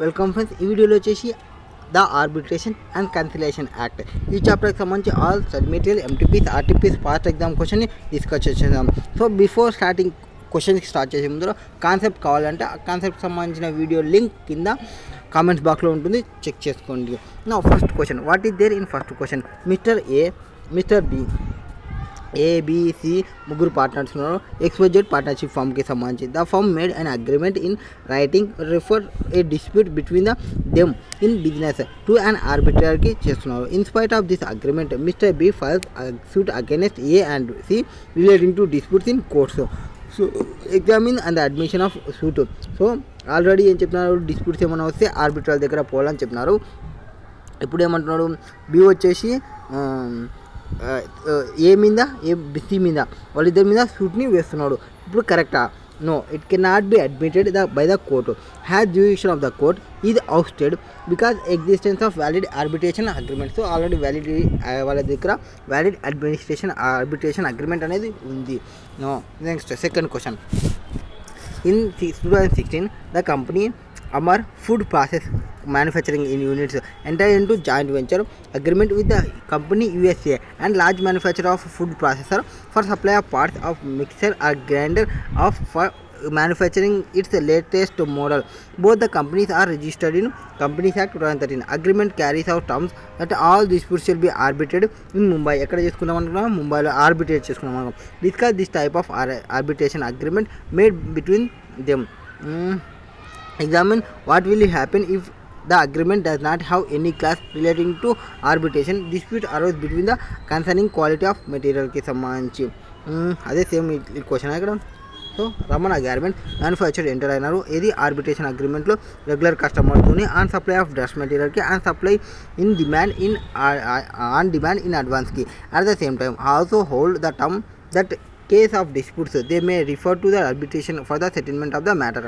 Welcome friends. ఈ వీడియోలో వచ్చేసి the arbitration and conciliation act ఈ చాప్టర్కి సంబంధించి all study material MTPs RTPs past exam క్వశ్చన్ని డిస్కస్ చేసేద్దాం. సో బిఫోర్ స్టార్టింగ్ క్వశ్చన్కి స్టార్ట్ చేసే ముందు కాన్సెప్ట్ కావాలంటే ఆ కాన్సెప్ట్కి సంబంధించిన వీడియో లింక్ కింద కామెంట్స్ బాక్స్లో ఉంటుంది, చెక్ చేసుకోండి. నా first question, what is there in first question? Mister A, Mister B, ABC ముగ్గురు పార్ట్నర్స్ ఉన్నారు. XYZ పార్ట్నర్షిప్ ఫామ్కి సంబంధించి the firm made an agreement in writing refer a dispute between the them in business to an ఆర్బిట్రర్కి చేస్తున్నారు. In spite of this agreement Mister B files suit against A and C relating to disputes in courts. So examine and admission of suit. So already ఏం చెప్తున్నారు, disputes ఏమైనా వస్తే arbitral దగ్గర పోవాలని చెప్తున్నారు. ఇప్పుడు ఏమంటున్నాడు, బి వచ్చేసి ఏ మీద సి మీద వాళ్ళిద్దరి మీద సూట్ని వేస్తున్నాడు. ఇప్పుడు కరెక్టా? No, it can not be admitted by the court. Has jurisdiction of the court is ousted because existence of valid arbitration agreement. So already valid వాళ్ళ దగ్గర వ్యాలిడ్ ఆర్బిట్రేషన్ అగ్రిమెంట్ అనేది ఉంది. No. Next second question, in 2016 the company Amar Food Process Manufacturing in Units entered into joint venture agreement with the company USA and large manufacturer of food processor for supply of parts of mixer or grinder of for manufacturing its latest model. Both the companies are registered in Companies Act 2013. Agreement carries out terms that all disputes shall be arbitrated in Mumbai. ఎక్కడ చేసుకున్నాం అనుకున్నాం, ముంబైలో ఆర్బిట్రేట్ చేసుకున్నాం అనుకున్నాం. Discuss this type of arbitration agreement made between them. Examine what will happen if the agreement does not have any clause relating to arbitration. Dispute arose between the concerning quality of material కి సంబంధించి అదే same ఈ question ఇక్కడ. So Ramana garment manufacture enter అయినారు. ఇది arbitration అగ్రిమెంట్లో regular కస్టమర్తోని on supply of dress మెటీరియల్కి and supply in demand on demand in అడ్వాన్స్కి. At the same time also hold the term that case of disputes they may refer to the arbitration for the settlement of the matter.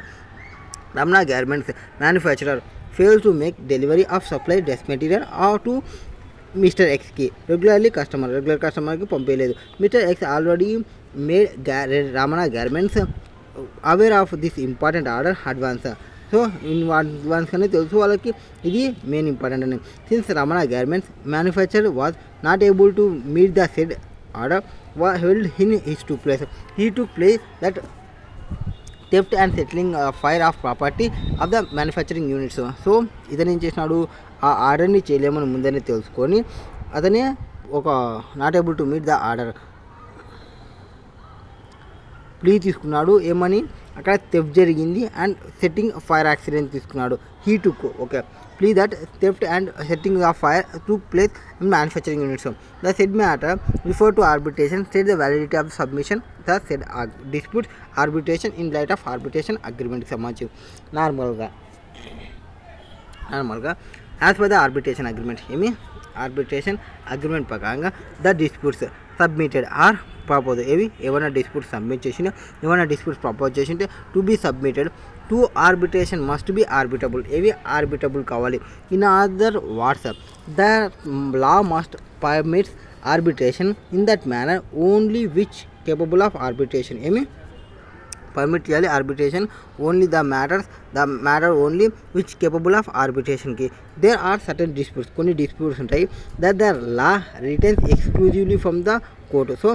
Ramana Garments manufacturer fails to make delivery of supplied dress material or to Mr. X ki regular customer ki పంపలేదు. Mr. X already made Ramana Garments aware of this important order advance. So in advance అనేది తెలుసు వాళ్ళకి, ఇది main important అని. Since Ramana garments manufacture was not able to meet the said order was held in his took place. He took place that theft and settling fire of property of the manufacturing units. So ఇతను ఏం చేసినాడు, ఆ ఆర్డర్ని చేయలేమని ముందనే తెలుసుకొని అతనే ఒక not able to meet the order plea తీసుకున్నాడు. ఏమని, అక్కడ థెఫ్ట్ జరిగింది అండ్ సెట్టింగ్ ఫైర్ యాక్సిడెంట్ తీసుకున్నాడు. He took okay plea that theft and setting of fire took place in manufacturing units. The said matter refer to arbitration state the validity of submission the said dispute arbitration in light of arbitration అగ్రిమెంట్కి సంబంధించి నార్మల్గా as per the arbitration agreement. Arbitration agreement ప్రకారంగా the disputes submitted are propose ఏమైనా disputes submit చేసినా, ఏమైనా disputes propose చేసింటే to be submitted to arbitration must be arbitrable. Arbitrable కావాలి. In other words the law must permits arbitration in that manner only which capable of arbitration. Permit చేయాలి arbitration only the matter only which capable of ఆర్బిట్రేషన్కి. There are certain disputes, కొన్ని disputes ఉంటాయి that the law retains exclusively from the court. So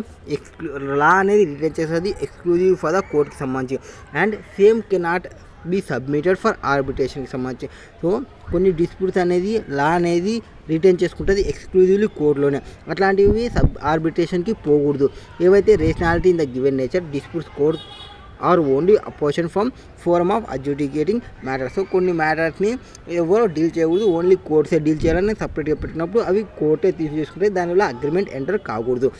law అనేది retain చేసేది exclusive for the కోర్టుకి సంబంధించి and same cannot be submitted for ఆర్బిట్రేషన్కి సంబంధించి. So కొన్ని డిస్ప్యూట్స్ అనేది లా అనేది రిటైన్ చేసుకుంటుంది ఎక్స్క్లూజివ్లీ కోర్టులోనే, అట్లాంటివి ఆర్బిట్రేషన్కి పోకూడదు. ఏవైతే rationality in the given nature disputes court are only opposition from forum of adjudicating matters. So కొన్ని మ్యాటర్స్ని ఎవరో డీల్ చేయకూడదు, ఓన్లీ కోర్ట్సే డీల్ చేయాలని సపరేట్గా పెట్టినప్పుడు అవి కోర్టే తీసుకుంటే దానివల్ల అగ్రిమెంట్ ఎంటర్ కాకూడదు.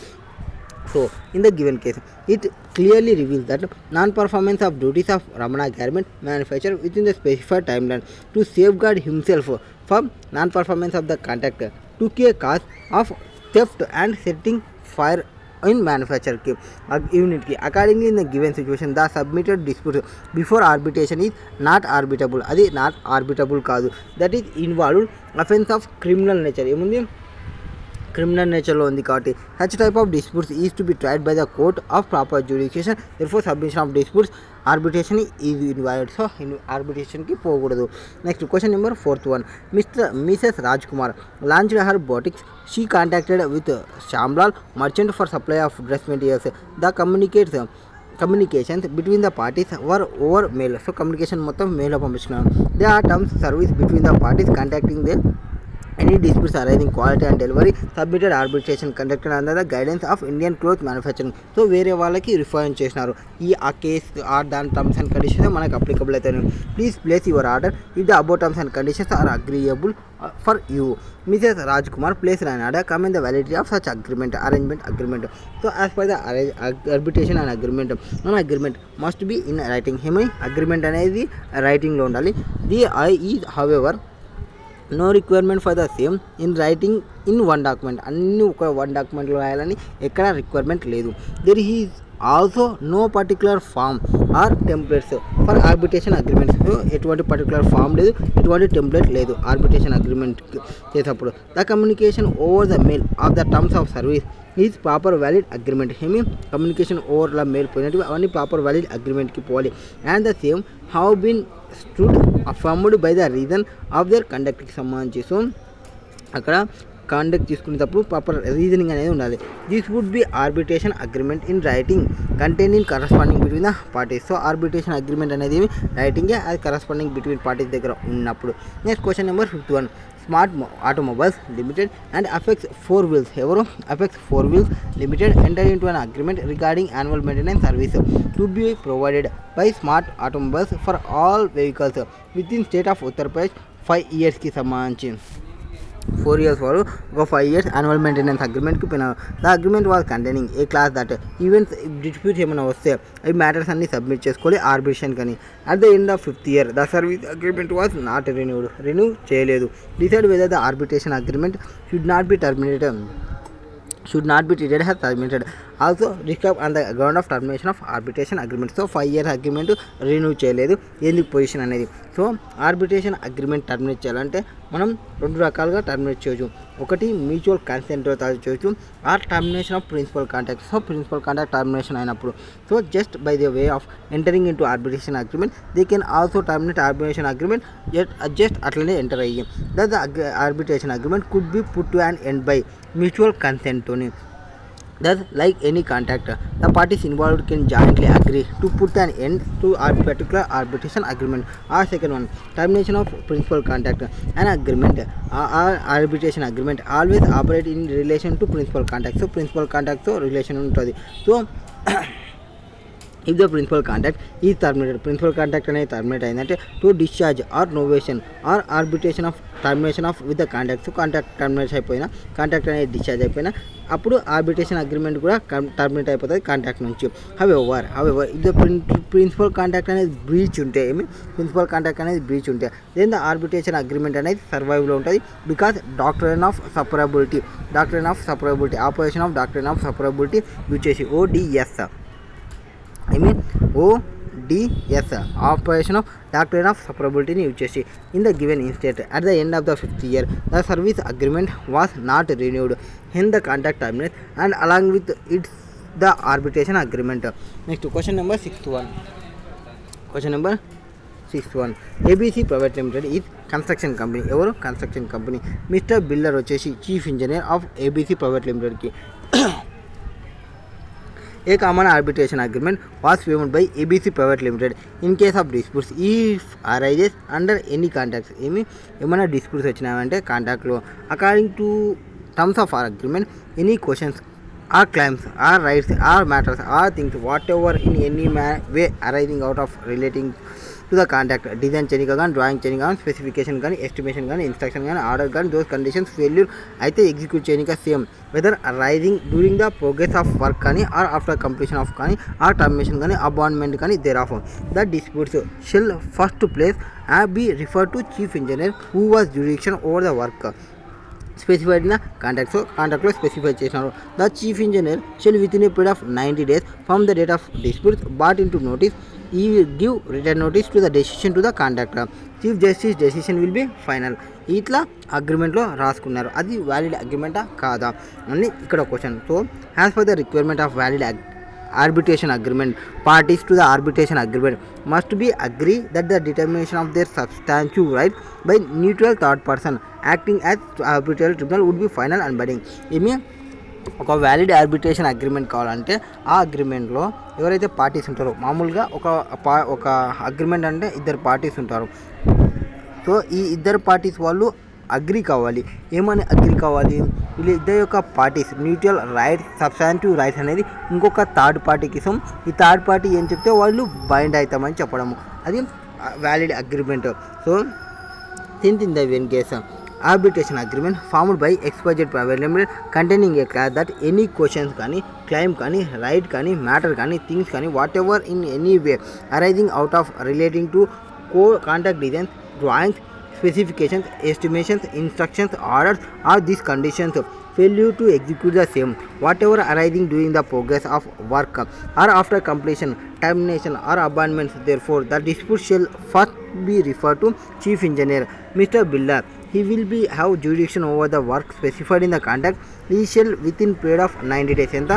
So in the given case it clearly reveals that non performance of duties of Ramana garment manufacturer within the specified timeline to safeguard himself from non performance of the contract took a cause of theft and setting fire in manufacture unit ki. Accordingly in the given situation the submitted dispute before arbitration is not arbitrable. Adi not arbitrable kaadu, that is involved offense of criminal nature. Emundi criminal nature lo undi kabatti such type of disputes is to be tried by the court of proper jurisdiction. Therefore submission of disputes arbitration is invalid. So ఆర్బిట్రేషన్కి పోకూడదు. Next question number 4th one. Mrs Raj Kumar launched her boutiques. She contacted with Shamlal merchant for supply of dress materials. The communications between the parties were over mail. So communication మొత్తం మెయిల్లో పంపించుకున్నాను. There are terms service between the parties contacting them. Any disputes arising quality and delivery submitted arbitration conducted under the guidance of Indian cloth manufacturing. So వేరే వాళ్ళకి refer చేసినారు. ఆ case దాని terms and conditions మనకు applicable అవుతాయి. Please place your order if the about terms and conditions are agreeable for you. Mrs. Rajkumar placed an order comment the validity of such agreement. So as per the arbitration and agreement, an agreement must be in writing. Agreement అనేది writing లో ఉండాలి. The is however no requirement for the same in writing in one document. అన్ని ఒక one డాక్యుమెంట్లో రాయాలని ఎక్కడ requirement లేదు. There is also no particular form or templates for arbitration agreements. So ఎటువంటి particular form లేదు, ఎటువంటి టెంప్లెట్ లేదు ఆర్బిట్రేషన్ అగ్రిమెంట్ చేసేటప్పుడు. The communication over the mail of the terms of service is proper valid agreement. Communication over the mail పోయినట్టు అవన్నీ proper valid అగ్రిమెంట్కి పోవాలి. And the same have been stood affirmed by the reason of their కండక్ట్కి సంబంధించి. So అక్కడ conduct తీసుకునేటప్పుడు proper reasoning అనేది ఉండాలి. This would be arbitration agreement in writing containing corresponding between the parties. So arbitration agreement అనేది రైటింగే, అది corresponding between parties దగ్గర ఉన్నప్పుడు. Next question number 5th one. Smart automobiles limited and affix 4 wheels. ఎవరు affix 4 wheels limited enter into an agreement regarding annual maintenance service to be provided by smart automobiles for all vehicles with in state of Uttar Pradesh 5 yearsకి సంబంధించి. 4 years వాళ్ళు ఒక 5 years annual maintenance అగ్రిమెంట్కి పోయినారు. The agreement was containing a clause that events disputes ఏమైనా వస్తే అవి matters అన్ని submit చేసుకోవాలి ఆర్బిట్రేషన్ కానీ. At the end of 5th year the service agreement was not renew చేయలేదు. Decide whether the arbitration agreement should not be treated as terminated. Also describe on the ground of termination of arbitration agreement. So 5 years agreement renew చేయలేదు, ఎందుకు position అనేది. So arbitration agreement terminate చేయాలంటే మనం 2 రకాలుగా terminate చేయొచ్చు. ఒకటి mutual consent చేయొచ్చు, or termination of principal contract. So principal contract termination అయినప్పుడు so just by the way of entering into arbitration agreement they can also terminate arbitration agreement just అట్లనే enter అయ్యి. That the arbitration agreement could be put to an end by mutual consent. Thus, like any contract, the parties involved can jointly agree to put an end to a particular arbitration agreement. Or second one, termination of principal contract. An agreement or arbitration agreement always operate in relation to principal contract. So principal contract so relation ఉంటుంది. So if the principal contract is terminated, principal contract అనేది terminate అయిందంటే to discharge or novation or arbitration of termination of with the contract. So contract terminate అయిపోయినా, contract అనేది discharge అయిపోయినా అప్పుడు arbitration agreement కూడా terminate అయిపోతుంది contract నుంచి. However if the principal contract అనేది బ్రీచ్ ఉంటే ప్రిన్సిపల్ కాంట్రాక్ట్ అనేది బ్రీచ్ ఉంటే దెన్ ద ఆర్బిట్రేషన్ అగ్రిమెంట్ అనేది సర్వైవ్లో ఉంటుంది. Because doctrine of separability operation of doctrine of separability use చేసి ODS operation of doctrine of సపరబిలిటీని యూజ్ చేసి in the given instant at the end of the 5th year the service agreement was not renewed in the contract terminate and along with its the arbitration agreement. Next question number 6th one. ABC private limited is construction company. ఎవరు construction company. Mister builder వచ్చేసి chief engineer of ABC private లిమిటెడ్కి. A common arbitration agreement was formed by ABC Private Limited in case of disputes if arises under any contracts. ఏమైనా disputes వచ్చినాయంటే కాంట్రాక్ట్లో according to terms of or agreement any questions or claims or rights or matters or things whatever in any way arising out of relating to the contract design చేయని కానీ drawing చేయని కానీ specification కానీ estimation కానీ instruction కానీ order కానీ those conditions failure అయితే execute చేయని same whether rising during the progress of work కానీ ఆర్ ఆఫ్టర్ కంప్లీషన్ ఆఫ్ కానీ ఆర్ టర్మినేషన్ కానీ అబాండ్మెంట్ కానీ thereof the disputes shall first place be refer to chief engineer who was jurisdiction over the work specified in contract. So కాంట్రాక్ట్లో specify చేసినారు. The chief engineer shall within a period of 90 days from the date of disputes bought in to notice ఈ give return notice to the decision to the contractor. Chief justice decision will be final. ఇట్లా అగ్రిమెంట్లో రాసుకున్నారు. అది valid అగ్రిమెంటా కాదా అని ఇక్కడ question. So as per the requirement of valid arbitration agreement. Parties to the arbitration agreement must be agree that the determination of their substantive right by neutral third person acting as arbitral tribunal would be final and binding. ఏమి ఒక valid arbitration agreement కావాలంటే ఆ అగ్రిమెంట్లో ఎవరైతే parties ఉంటారో, మామూలుగా ఒక agreement అంటే ఇద్దరు పార్టీస్ ఉంటారు. సో ఈ ఇద్దరు పార్టీస్ వాళ్ళు అగ్రి కావాలి. ఏమని అగ్రి కావాలి? వీళ్ళ ఇద్దరు యొక్క parties mutual rights, substantive rights అనేది ఇంకొక థర్డ్ పార్టీకి ఇస్తాం. ఈ థర్డ్ పార్టీ ఏం చెప్తే వాళ్ళు బైండ్ అవుతామని చెప్పడము, అది valid agreement. So since in the when case arbitration agreement formed by XYZ private limited containing a clause that any questions కానీ, claim కానీ, right కానీ, matter కానీ, things కానీ, whatever in any way arising out of relating to contract designs, drawings, specifications, estimations, instructions, orders or these conditions failure to execute the same, whatever arising during the progress of work or after completion, termination or abandonment. Therefore the dispute shall first be referred to chief engineer, Mr. Builder. He will be have jurisdiction over the work specified in the contract. He shall within period of 90 days ఎంత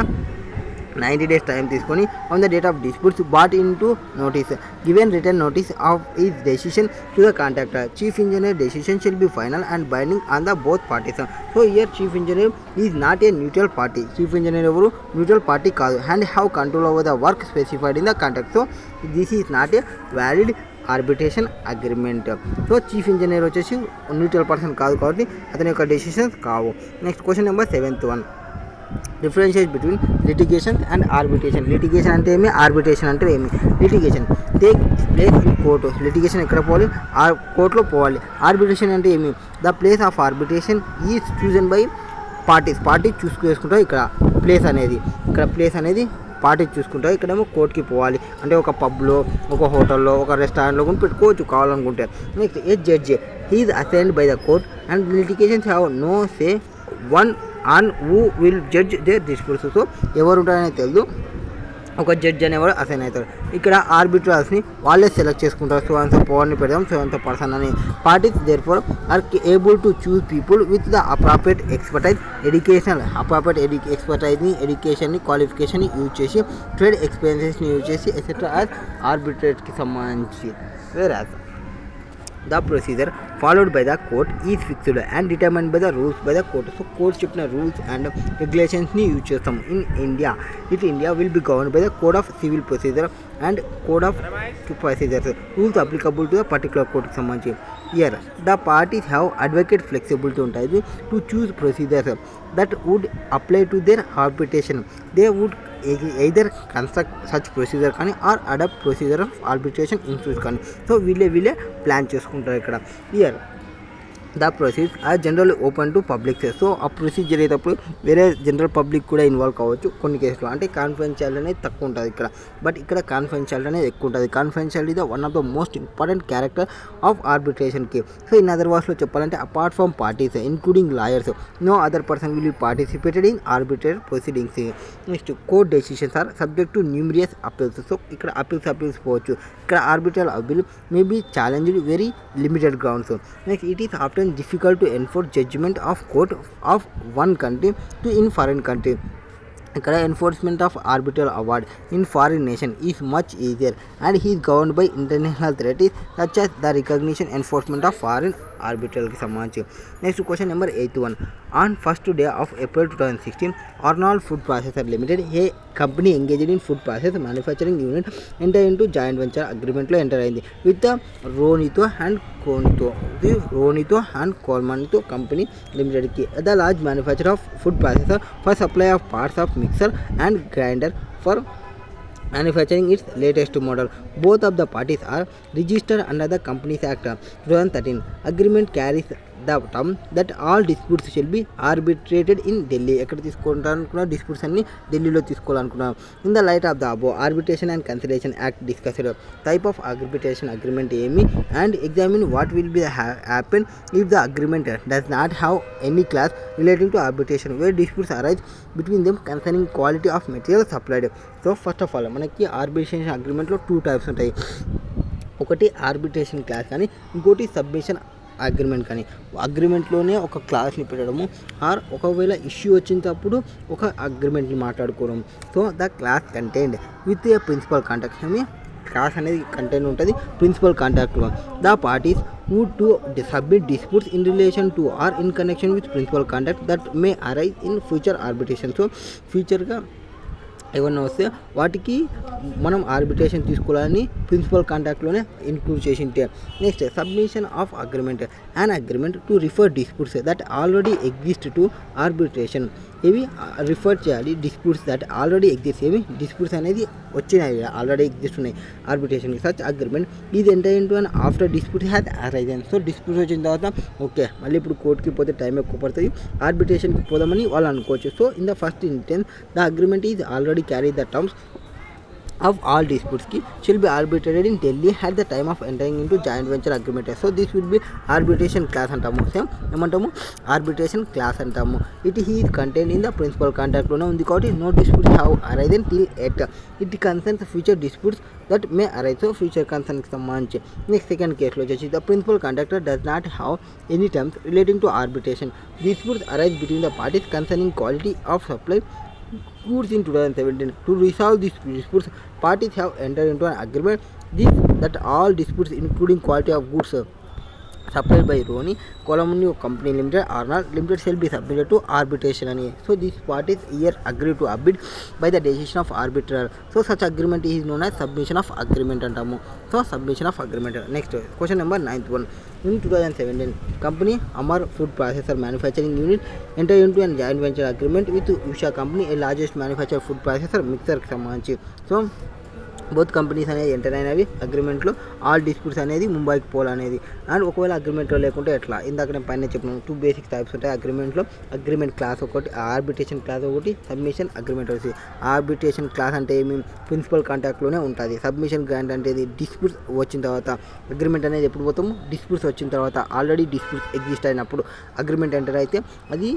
90 days time తీసుకొని on the date of disputes brought into notice given written notice of his decision to the contractor. Chief engineer decision shall be final and binding on the both parties. So here chief engineer is not a neutral party. Chief engineer ఎవరు neutral party కాదు and have control over the work specified in the contract. So this is not a valid arbitration agreement. So chief engineer వచ్చేసి neutral person కాదు కాబట్టి అతని యొక్క decisions కావు. Next question number 7th one, differentiate between litigation and arbitration. Litigation అంటే ఏమి, arbitration అంటే ఏమి? Litigation take place in court. Litigation ఎక్కడ పోవాలి? కోర్టులో పోవాలి. ఆర్బిట్రేషన్ అంటే ఏమి? The place of arbitration is chosen by party choose చేసుకుంటారు. ఇక్కడ ప్లేస్ అనేది పార్టీ చూసుకుంటారు. ఇక్కడేమో కోర్టుకి పోవాలి. అంటే ఒక పబ్లో, ఒక హోటల్లో, ఒక రెస్టారెంట్లో కూడా పెట్టుకోవచ్చు కావాలనుకుంటే. Next a judge he is assigned by the court and litigations have no say one on who will judge their disputes. So ఎవరు ఉంటారనే తెలియదు, ఒక జడ్జ్ అనేవాడు అసైన్ అవుతారు. ఇక్కడ ఆర్బిట్రాల్స్ని వాళ్ళే సెలెక్ట్ చేసుకుంటారు. సో అంత పవర్ని పెడదాం, సో అంత పర్సన్ అని. Parties therefore are able to choose people with the appropriate expertise, ఎడ్యుకేషన్ని, క్వాలిఫికేషన్ని యూజ్ చేసి, ట్రేడ్ ఎక్స్పీరియన్సెస్ని యూజ్ చేసి ఎక్సెట్రా యాజ్ ఆర్బిట్రేట్కి సంబంధించి. Whereas the procedure followed by the court is fixed and determined by the rules by the court. So court చెప్పిన rules and రెగ్యులేషన్స్ని use చేస్తాం. In India will be governed by the code of civil procedure and code of procedures, rules applicable to the particular court కి సంబంధించి. Here the parties have advocate flexibility ఉంటుంది to choose procedures that would apply to their arbitration. They would either construct such procedure కానీ or adapt procedure of arbitration institute కానీ. So వీళ్ళే plan చేసుకుంటారు ఇక్కడ. Here the procedures are general open to public. So ఆ procedure అయ్యేటప్పుడు వేరే general public కూడా involve కావచ్చు కొన్ని కేసులో. అంటే కాన్ఫిడెన్షియాలిటీ అనేది తక్కువ ఉంటుంది ఇక్కడ, బట్ ఇక్కడ కాన్ఫిడెన్షియాలిటీ అనేది ఎక్కువ ఉంటుంది. Confidentiality the one of the most important character of ఆర్బిట్రేషన్కి. సో ఇన్ అదర్ వర్డ్స్లో చెప్పాలంటే apart from parties including lawyers no other person will be participated in arbitrate proceedings. Next court decisions are subject to numerous appeals. So ఇక్కడ appeals పోవచ్చు. ఇక్కడ arbitral appeal may be challenged very limited grounds. Next it is often difficult to enforce judgment of court of one country to in foreign country. ఇక్కడ enforcement of arbitral award in foreign nation is much easier and he is governed by international authorities such as the recognition enforcement of foreign ఆర్బిట్రల్కి సంబంధించి. Next question number 8th one, on 1st day of April 2016 Arnold Food Processor Limited, a company engaged in food process manufacturing unit, enter into joint venture agreement లో enter అయింది with the రోనితో and కోర్మన్తో company లిమిటెడ్కి. The large manufacture of food processor for supply of parts of mixer and grinder for manufacturing its latest model. Both of the parties are registered under the Companies Act 2013. Agreement carries the term that all disputes shall be arbitrated in Delhi. ఎక్కడ తీసుకుంటారనుకున్నా disputes అన్ని ఢిల్లీలో తీసుకోవాలనుకున్నాం. In the light of the above arbitration and conciliation act discussed type of arbitration agreement ఏమి and examine what will be happen if the agreement does not have any clause relating to arbitration where disputes arise between them concerning quality of material supplied. So first of all మనకి arbitration అగ్రిమెంట్లో 2 types ఉంటాయి. ఒకటి arbitration class కానీ ఇంకోటి submission agreement కానీ అగ్రిమెంట్లోనే ఒక క్లాస్ని పెట్టడము are ఒకవేళ ఇష్యూ వచ్చినప్పుడు ఒక అగ్రిమెంట్ని మాట్లాడుకోవడం. So the clause contained with a principal contact clause అనేది కంటెంట్ ఉంటుంది ప్రిన్సిపల్ కాంటాక్ట్లో. The parties who to submit disputes in relation to or in connection with principal conduct that may arise in future arbitration. So ఫ్యూచర్గా ఏమన్నా వస్తే వాటికి మనం arbitration తీసుకోవాలని principal కాంటాక్ట్లోనే include చేసి ఉంటే. Next submission of agreement and agreement to refer disputes that already exist to arbitration. ఇవి refer చేయాలి డిస్ప్యూట్స్ దట్ ఆల్రెడీ ఎగ్జిస్ట్. ఏవి డిస్ప్యూట్స్ అనేది వచ్చినాయి ఆల్రెడీ ఎగ్జిస్ట్ ఉన్నాయి ఆర్బిట్రేషన్కి. సచ్ అగ్రిమెంట్ ఇది enter into and after dispute has arisen. So disputes వచ్చిన తర్వాత okay మళ్ళీ ఇప్పుడు కోర్టుకి పోతే టైం ఎక్కువ పడుతుంది, ఆర్బిట్రేషన్కి పోదామని వాళ్ళు అనుకోవచ్చు. So in the first instance the agreement is already carry the terms of all disputes shall be arbitrated in Delhi at the time of entering into joint venture agreement. So this will be arbitration class అంటాము. Same ఏమంటాము arbitration class అంటాము. It is contained in the principal contract లోనే ఉంది కాబట్టి no disputes have arisen till yet. It concerns future disputes that may arise. So future concerns కి సంబంధించి. Next second కేసులో వచ్చేసి the principal contractor does not have any terms relating to arbitration. Disputes arise between the parties concerning quality of supply goods in 2017. To resolve these disputes, parties have entered into an agreement that all disputes including quality of goods supplied by RONI Kurnool Company Limited or not Limited shall be submitted to arbitration ani. So these parties here agree to arbit by the decision of arbiter. So such agreement is known as submission of agreement antamu. So submission of agreement. Next question number 9th one. In 2017 company Amar Food Processor Manufacturing Unit entered into a joint venture agreement with Usha Company, a largest manufacturer food processor mixer కి సంబంధించి. So both companies అనేది enter అయినవి అగ్రిమెంట్లో. All disputes అనేది ముంబైకి పోవాలనేది. And ఒకవేళ అగ్రిమెంట్లో లేకుంటే ఎట్లా ఇందాక నేను పైన చెప్పినాను 2 బేసిక్ టైప్స్ ఉంటాయి అగ్రిమెంట్లో. అగ్రిమెంట్ క్లాస్ ఒకటి, ఆర్బిట్రేషన్ క్లాస్ ఒకటి, సబ్మిషన్ అగ్రిమెంట్ వచ్చి. ఆర్బిట్రేషన్ క్లాస్ అంటే ఏమి ప్రిన్సిపల్ కాంటాక్ట్లోనే ఉంటుంది. సబ్మిషన్ గ్రాంట్ అంటే ఇది డిస్ప్యూట్స్ వచ్చిన తర్వాత. అగ్రిమెంట్ అనేది ఎప్పుడు పోతాము డిస్ప్యూట్స్ వచ్చిన తర్వాత, ఆల్రెడీ డిస్ప్యూట్స్ ఎగ్జిస్ట్ అయినప్పుడు అగ్రిమెంట్ ఎంటర్ అయితే అది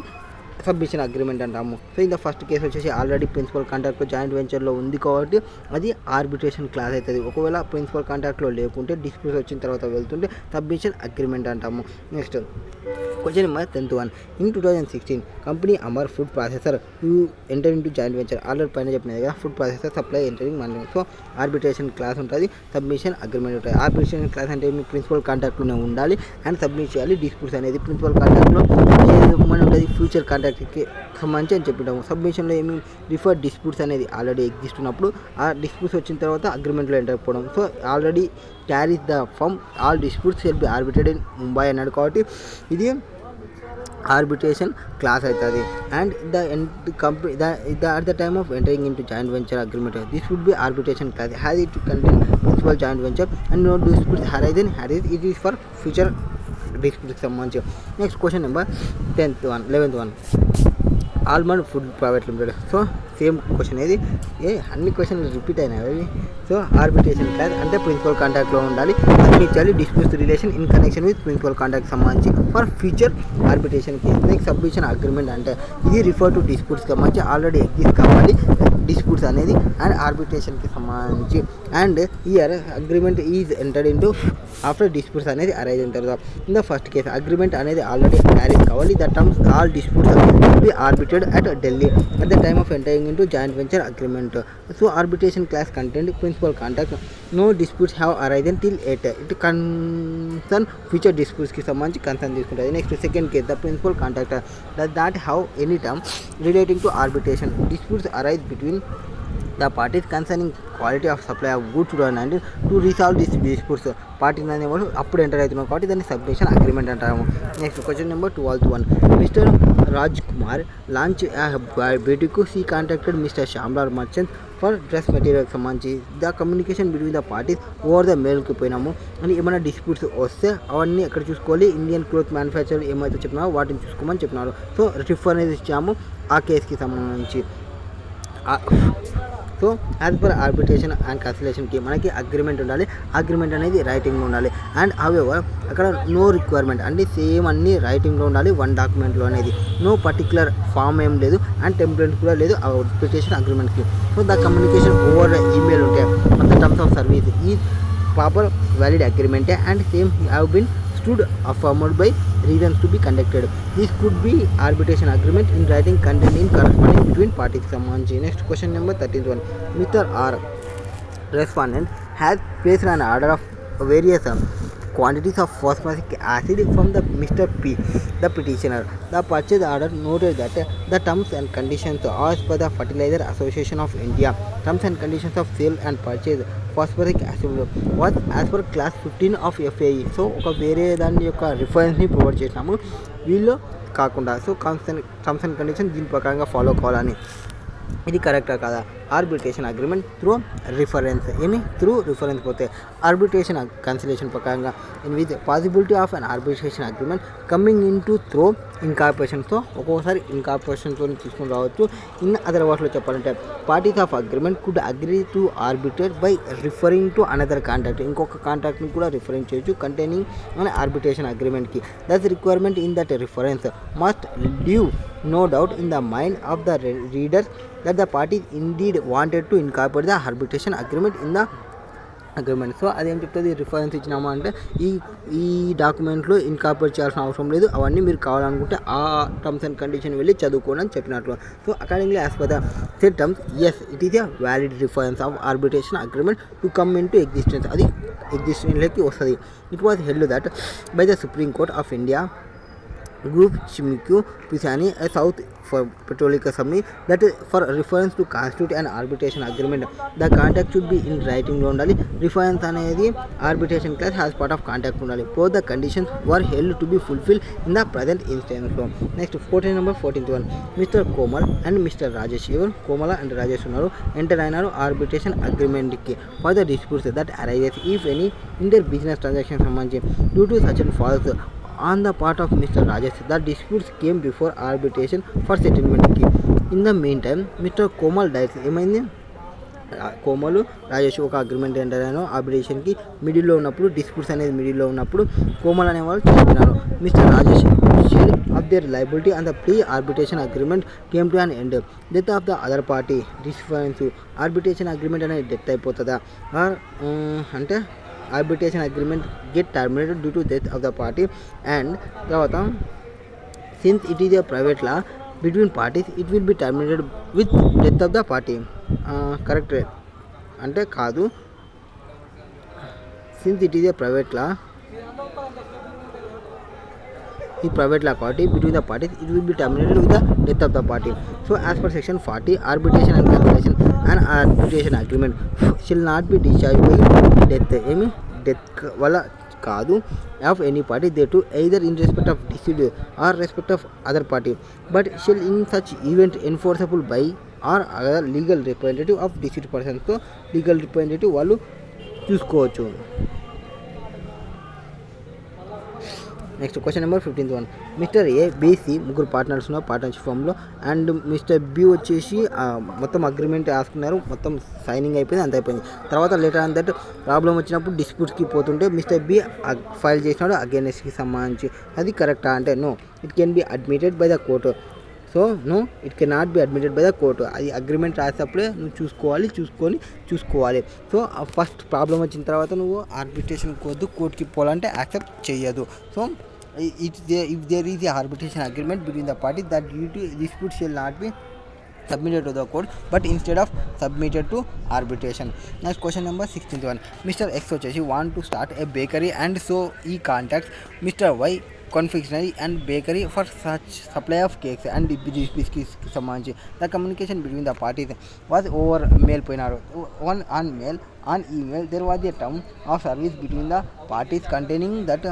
సబ్మిషన్ అగ్రిమెంట్ అంటాము. So in the first case వచ్చేసి ఆల్రెడీ ప్రిన్సిపల్ కాంటాక్ట్లో జాయింట్ వెంచర్లో ఉంది కాబట్టి అది ఆర్బిట్రేషన్ క్లాస్ అవుతుంది. ఒకవేళ ప్రిన్సిపల్ కాంటాక్ట్లో లేకుంటే డిస్ప్యూట్స్ వచ్చిన తర్వాత వెళ్తుంటే సబ్మిషన్ అగ్రిమెంట్ అంటాము. Next question number 10th one. In 2016 company Amar food processor you enter into joint venture. Already పైన చెప్పినది కదా food processor supply entering money. So arbitration class ఉంటుంది, సబ్మిషన్ అగ్రిమెంట్ ఉంటుంది. ఆర్బిట్రేషన్ క్లాస్ అంటే మీ ప్రిన్సిపల్ కాంటాక్ట్లోనే ఉండాలి అండ్ సబ్మిట్ చేయాలి. Disputes అనేది principal కాంటాక్ట్లో మన ఉంటుంది ఫ్యూచర్ కాంటాక్ట్కి సంబంధించి అని చెప్పినాము. సబ్మిషన్లో ఏమి రిఫర్ డిస్ప్యూట్స్ అనేది ఆల్రెడీ ఎగ్జిస్ట్ ఉన్నప్పుడు ఆ డిస్ప్యూట్స్ వచ్చిన తర్వాత అగ్రిమెంట్లో ఎంటర్ అయిపోవడం. So already carries the firm all disputes will be arbitrated in Mumbai అన్నాడు కాబట్టి ఇది ఆర్బిట్రేషన్ క్లాస్ అవుతుంది. And company at the time of entering into joint venture agreement this would be arbitration class has it contain principal joint venture and no disputes arisen it is for future disputes సంబంధించి. Next question number 11th one. Almond food private limited. So same question ఇది, అన్ని క్వశ్చన్లు repeat అయినాయి. So arbitration clause అంటే principal కాంటాక్ట్లో ఉండాలి, submit disputes relation in connection with principal contact సంబంధించి for future ఆర్బిట్రేషన్కి. నెక్స్ట్ సబ్మిషన్ అగ్రిమెంట్ అంటే ఇది రిఫర్ టు డిస్ప్యూట్స్ సంబంధించి ఆల్రెడీ ఎగ్జిస్ట్ కావాలి డిస్ప్యూట్స్ అనేది అండ్ ఆర్బిట్రేషన్కి సంబంధించి. And here agreement is entered into after disputes అనేది అరైజ్ అయిన తర్వాత. In the first case agreement అనేది ఆల్రెడీ క్యారీస్ కావాలి. The terms all disputes will be arbitrated at Delhi at the time of entering into joint venture agreement. So arbitration clause content principal contact no disputes have arisen till at it concern future డిస్ప్యూట్స్కి సంబంధించి concern తీసుకుంటుంది. Next second case the principal contactor does not have any term relating to arbitration. Disputes arise between the parties concerning quality of supply of goods and to resolve these disputes parties అనేవాళ్ళు అప్పుడు enter అవుతున్నాం కాబట్టి దాన్ని submission agreement అంటాము. Next question number 12th one. Mr Raj Kumar launch boutique she contacted Mr Shyamlal merchant for dress మెటీరియల్కి సంబంధించి the communication between the parties over the మెయిల్కి పోయినాము అని ఏమైనా డిస్ప్యూట్స్ వస్తే అవన్నీ ఎక్కడ చూసుకోవాలి, ఇండియన్ క్లోత్ మ్యానుఫ్యాక్చర్ ఏమైతే చెప్పినారో వాటిని చూసుకోమని చెప్పినారు. సో రిఫర్ అనేది ఇచ్చాము ఆ కేసుకి సంబంధించి. So as per arbitration and కన్సిలేషన్కి మనకి అగ్రిమెంట్ ఉండాలి, అగ్రిమెంట్ అనేది రైటింగ్లో ఉండాలి. అండ్ హౌఎవర్ అక్కడ నో రిక్వైర్మెంట్ అంటే సేమ్ అన్ని రైటింగ్లో ఉండాలి 1 డాక్యుమెంట్లో అనేది. నో పర్టికులర్ ఫామ్ ఏం లేదు అండ్ టెంప్లెట్ కూడా లేదు ఆర్బిట్రేషన్ అగ్రిమెంట్కి. So the communication over email ఉంటే ద టర్మ్స్ ఆఫ్ సర్వీస్ ఈ ప్రాపర్ వ్యాలిడ్ అగ్రిమెంటే and same have been should affirmed by reasons to be conducted. This could be arbitration agreement in writing contained in corresponding between parties. Next question number 31. Mr. R, respondent, has placed an order of various quantities of phosphoric acid from the Mr. P, the petitioner. The purchase order noted that the terms and conditions as per the Fertilizer Association of India, terms and conditions of sale and purchase phosphoric acid was as per class 15 of FAE. So ఒక వేరే దాని యొక్క రిఫరెన్స్ని provide చేసినాము, వీళ్ళు కాకుండా. So terms and condition దీని ప్రకారంగా follow కావాలని. ఇది కరెక్టా కాదా? Arbitration agreement through reference, through reference పోతే ఆర్బిట్రేషన్ కన్సిలేషన్ ప్రకారంగా in with possibility of an arbitration agreement coming into through ఇన్కార్పొరేషన్తో, ఒక్కొక్కసారి ఇన్కార్పొరేషన్తో తీసుకుని రావచ్చు. ఇన్ అదర్ వర్డ్స్లో చెప్పాలంటే parties of agreement could agree to arbitrate by referring to another contract, ఇంకొక కాంట్రాక్ట్ని కూడా రిఫరెన్స్ చేయొచ్చు కంటైనింగ్ అనే ఆర్బిట్రేషన్ అగ్రిమెంట్కి. That requirement in that reference must leave no doubt in the mind of the readers that the parties indeed wanted to incorporate the arbitration agreement in the agreement. So అదేం చెప్తుంది, reference ఇచ్చినామా అంటే ఈ డాక్యుమెంట్లో incorporate చేయాల్సిన అవసరం లేదు, అవన్నీ మీరు కావాలనుకుంటే ఆ టర్మ్స్ అండ్ కండిషన్ వెళ్ళి చదువుకోండి అని చెప్పినట్లు. So accordingly as per the set terms, as it is a valid reference of arbitration agreement to come into existence, అది ఎగ్జిస్టెన్స్లోకి వస్తుంది. It was held that by the Supreme Court of India Group Chimikyu Pisani, a South for Petrolic Assembly, that for reference to constitute an arbitration agreement, the contract should be in writing only. Reference అనేది arbitration class has part of contract only. Both the conditions were held to be fulfilled in the present instance. Next, 14 number 14th one. Mr. Komal and Mr. Rajesh, even Komala and Rajesh unaru enter అయినారు arbitration agreement కి for the disputes that arises if any in their business transactions సంబంధించి due to such and false on the part of Mr. Rajesh, the disputes came before arbitration for settlement key. In the meantime, Mr. Komal died. ఏమైంది, కోమలు రాజేష్ ఒక agreement enter అయినా ఆర్బిట్రేషన్కి మిడిల్లో ఉన్నప్పుడు, disputes అనేది మిడిల్లో ఉన్నప్పుడు కోమల్ అనేవాళ్ళు చనిపోయినారు. Mister Rajesh share of their liability and the pre arbitration agreement came to an end. Death of the other party difference, arbitration agreement అనేది డెత్ అయిపోతుందా అంటే arbitration agreement get terminated due to death of the party, and తర్వాత since it is a private law between parties it will be terminated with death of the party. Correct అంటే కాదు, since it is a private law, ఈ private లా కాబట్టి between the parties it will be terminated with the death of the party. So as per section 40, arbitration and conciliation, an arbitration agreement shall not be discharged by death, death వల్ల కాదు, of any party they to either in respect of deceased or respect of other party, but shall in such event enforceable by or other legal representative of deceased person. So legal representative వాళ్ళు చూసుకోవచ్చు. Next question number 15th one. Mr A, B C ముగ్గురు partners ఉన్నారు partnership ఫామ్లో, and Mr B వచ్చేసి మొత్తం agreement రాసుకున్నారు, మొత్తం signing అయిపోయింది, అంత అయిపోయింది. తర్వాత లేటర్ ఆన్ దట్ ప్రాబ్లం వచ్చినప్పుడు డిస్ప్యూట్స్కి పోతుంటే మిస్టర్ బి ఫైల్ చేసినాడు అగైనెస్ట్కి సంబంధించి. అది కరెక్టా అంటే no, it can be admitted by the court. So no, it can not be admitted by the court. అది అగ్రిమెంట్ రాసేటప్పుడే నువ్వు చూసుకోవాలి. సో ఫస్ట్ ప్రాబ్లం వచ్చిన తర్వాత నువ్వు ఆర్బిట్రేషన్ కోర్టుకి పోవాలంటే యాక్సెప్ట్ చేయదు. So if there is a arbitration agreement between the parties, that due to dispute shall not be submitted to the court but instead of submitted to arbitration. Next question number 16th one. Mr. X వచ్చేసి want to start a bakery and so he contacts Mr. Y confectionery and bakery for such supply of cakes and biscuits కి సంబంధించి. The communication between the parties was over mail పోయినారు. On email there was a term of service between the parties containing that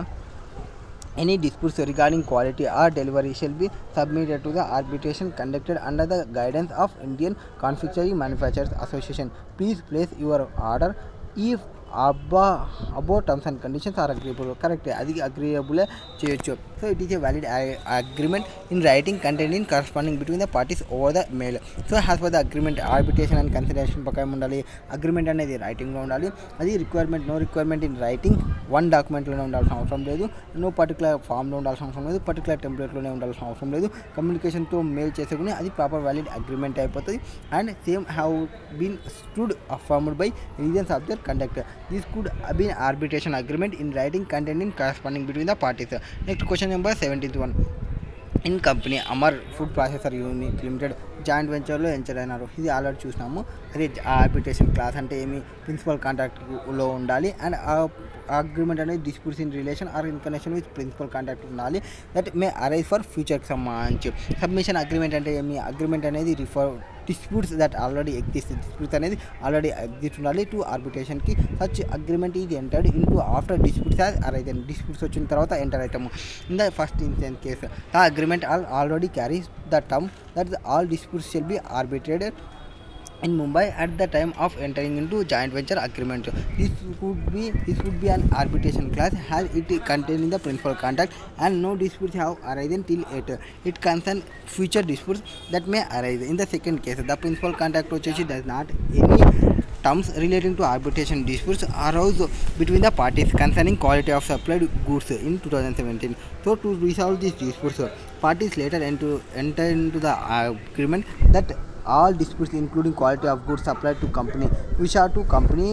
any disputes regarding quality or delivery shall be submitted to the arbitration conducted under the guidance of Indian Confectionery Manufacturers Association. Please place your order if above terms and conditions are agreeable. Correct, అది agreeable చేయొచ్చు. So it is a valid agreement in writing contained in corresponding between the parties over the mail. So as per the agreement, arbitration and conciliation ప్రకారం ఉండాలి, agreement అనేది రైటింగ్లో ఉండాలి. అది requirement, no requirement in writing one డాక్యుమెంట్లోనే ఉండాల్సిన అవసరం లేదు, నో పర్టికులర్ ఫామ్లో ఉండాల్సిన అవసరం లేదు, పర్టికులర్ టెంప్లెట్లోనే ఉండాల్సిన అవసరం లేదు. కమ్యూనికేషన్తో మెయిల్ చేసుకుని అది ప్రాపర్ వ్యాలిడ్ అగ్రిమెంట్ అయిపోతుంది. And same have been stood affirmed by reasons of their conduct. This could been arbitration agreement in writing content in corresponding between the parties. Next question number 17th one. In company Amar food processor unit limited joint వెంచర్లో enter అయినారు. ఇది already చూసినాము. అదే arbitration clause అంటే ఏమి, principal కాంట్రాక్ట్లో ఉండాలి and agreement అనేది disputes in relation or in connection with principal contract ఉండాలి దట్ మే అరైజ్ ఫర్ ఫ్యూచర్కి సంబంధించి. సబ్మిషన్ అగ్రిమెంట్ అంటే ఏమి, అగ్రిమెంట్ అనేది refer disputes that already exist. Disputes అనేది ఆల్రెడీ ఎగ్జిస్ట్ ఉండాలి టు ఆర్బిట్రేషన్కి. Such agreement is entered into after disputes has arisen. Disputes వచ్చిన తర్వాత ఎంటర్ అవుతాము. In the first instance case the agreement already carries the term that all disputes shell be arbitrated in Mumbai at the time of entering into joint venture agreement. This would be an arbitration clause as it contained in the principal contract and no disputes have arisen till it concerns future disputes that may arise. In the second case, the principal contract does not any terms relating to arbitration disputes arose between the parties concerning quality of supplied goods in 2017. So to resolve these disputes, parties later enter into the agreement that all disputes including quality of goods supplied to company which are to company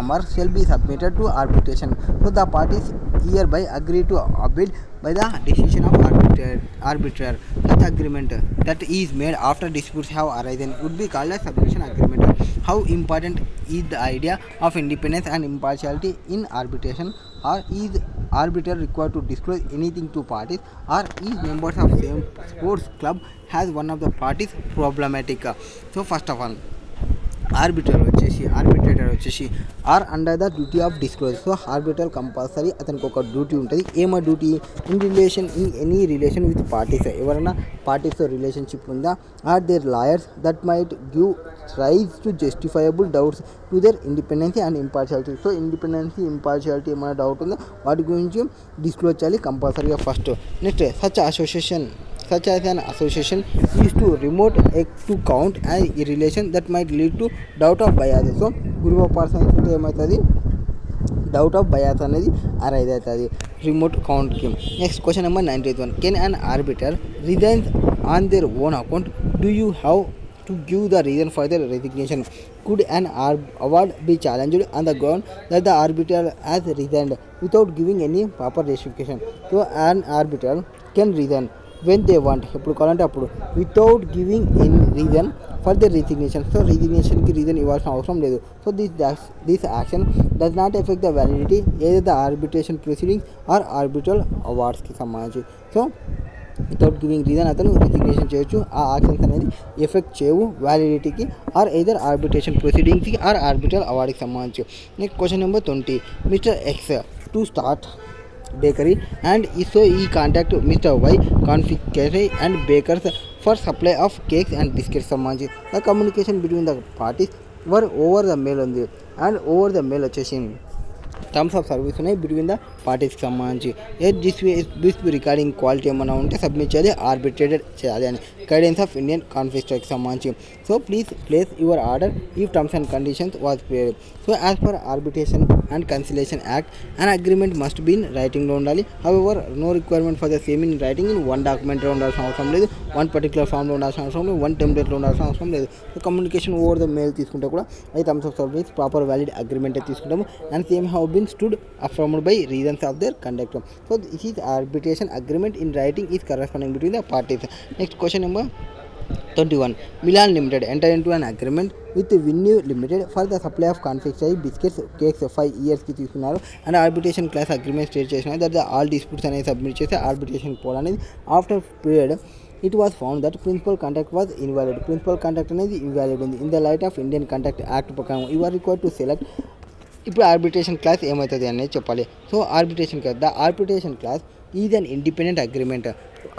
Amar shall be submitted to arbitration. So the parties hereby agree to abide by the decision of arbitrator. Such agreement that is made after disputes have arisen would be called a submission agreement. How important is the idea of independence and impartiality in arbitration? Or is arbiter required to disclose anything to parties, or is members of same sports club has one of the parties problematic? So first of all, arbitrator వచ్చేసి are under the duty of disclosure. So arbitral compulsory అతనికి ఒక duty ఉంటుంది. ఏమో duty, in any relation with parties, ఎవరైనా పార్టీస్తో relationship ఉందా, or their lawyers that might give rise to justifiable doubts to their independency and impartiality. So independency impartiality ఏమైనా doubt ఉందో వాటి గురించి డిస్క్లోజ్ చేయాలి కంపల్సరీగా first. Next such as an association is to remote to count and a relation that might lead to doubt of bias. So group of persons ఉంటే ఏమవుతుంది, doubt of bias అనేది arise అవుతుంది remote కౌంట్కి. Next question number 91. Can an arbiter resigns on their own account? Do you have to give the reason for their resignation? Could an award be challenged on the ground that the arbiter has resigned without giving any proper justification? So an arbiter can resign when they want, ఎప్పుడు కావాలంటే అప్పుడు, without giving any reason for the resignation. So రిజిగ్నేషన్కి reason ఇవ్వాల్సిన అవసరం లేదు. So this action does not effect the validity either the arbitration proceedings or arbitral అవార్డ్స్కి సంబంధించి. So without giving reason అతను రిజిగ్నేషన్ చేయొచ్చు. ఆ యాక్షన్స్ అనేది ఎఫెక్ట్ చేయవు వ్యాలిడిటీకి ఆర్ ఎయిదర్ ఆర్బిట్రేషన్ ప్రొసీడింగ్స్కి ఆర్ ఆర్బిట్రల్ అవార్డ్కి సంబంధించి. Next question number 20. Mister X to start bakery and so he contact Mr. Y confectionery and bakers for supply of cakes and biscuits సంబంధించి. The communication between the parties were over the mail ఉంది and over the mail వచ్చేసి terms of service ఉన్నాయి between the పార్టీస్కి సంబంధించి. This recording quality ఏమైనా ఉంటే submit చేయాలి, ఆర్బిట్రేటెడ్ చేయాలి అని గైడెన్స్ ఆఫ్ ఇండియన్ కాన్ఫిస్ట్కి సంబంధించి. So please place your order if terms and conditions was clear. So as per arbitration and conciliation act an agreement must be in రైటింగ్లో ఉండాలి. However no requirement for the same in writing in one డాక్యుమెంట్లో ఉండాల్సిన అవసరం లేదు, one particular ఫామ్లో ఉండాల్సిన అవసరం లేదు, వన్ టెంప్లెట్లో ఉండాల్సిన అవసరం లేదు. So communication over the mail తీసుకుంటే కూడా అది terms of service proper valid agreement తీసుకుంటాము. And same have been stood affirmed by reasons of their conduct. So this is arbitration agreement in writing is corresponding between the parties. Next question number 21. Milan Limited entered into an agreement with Vinnu Limited for the supply of confectionery biscuits cakes 5 years కి తీసుకున్నారు. And arbitration clause agreement state చేసినారు that all disputes అనేది submit చేస్తే arbitration పోవాలనేది. After period it was found that principal contract was invalid. Principal contract అనేది invalid ఉంది. In the light of Indian Contract Act ప్రకారం you are required to select. ఇప్పుడు arbitration clause ఏమవుతుంది అనేది చెప్పాలి. So arbitration clause, the arbitration clause is an independent agreement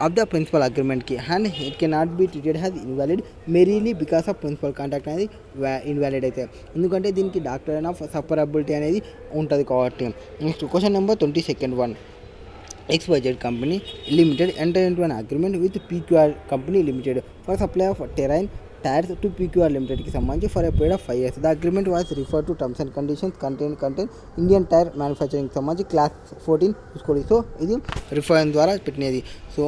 of the principal అగ్రిమెంట్కి and it can not be treated has invalid merely because of principal contract అనేది invalid అయితే, ఎందుకంటే దీనికి doctrine of separability అనేది ఉంటుంది కాబట్టి. Next question number 22nd one. XYZ Company Limited entered into an agreement with PQR Company Limited for supply of terrain tyres to PQR లిమిటెడ్కి సంబంధించి for a period of 5 years. The agreement was refer to terms and conditions contain Indian tyre మ్యానుఫ్యాక్చరింగ్కి సంబంధించి clause 14 చూసుకోండి. So ఇది refer ద్వారా పెట్టినది. So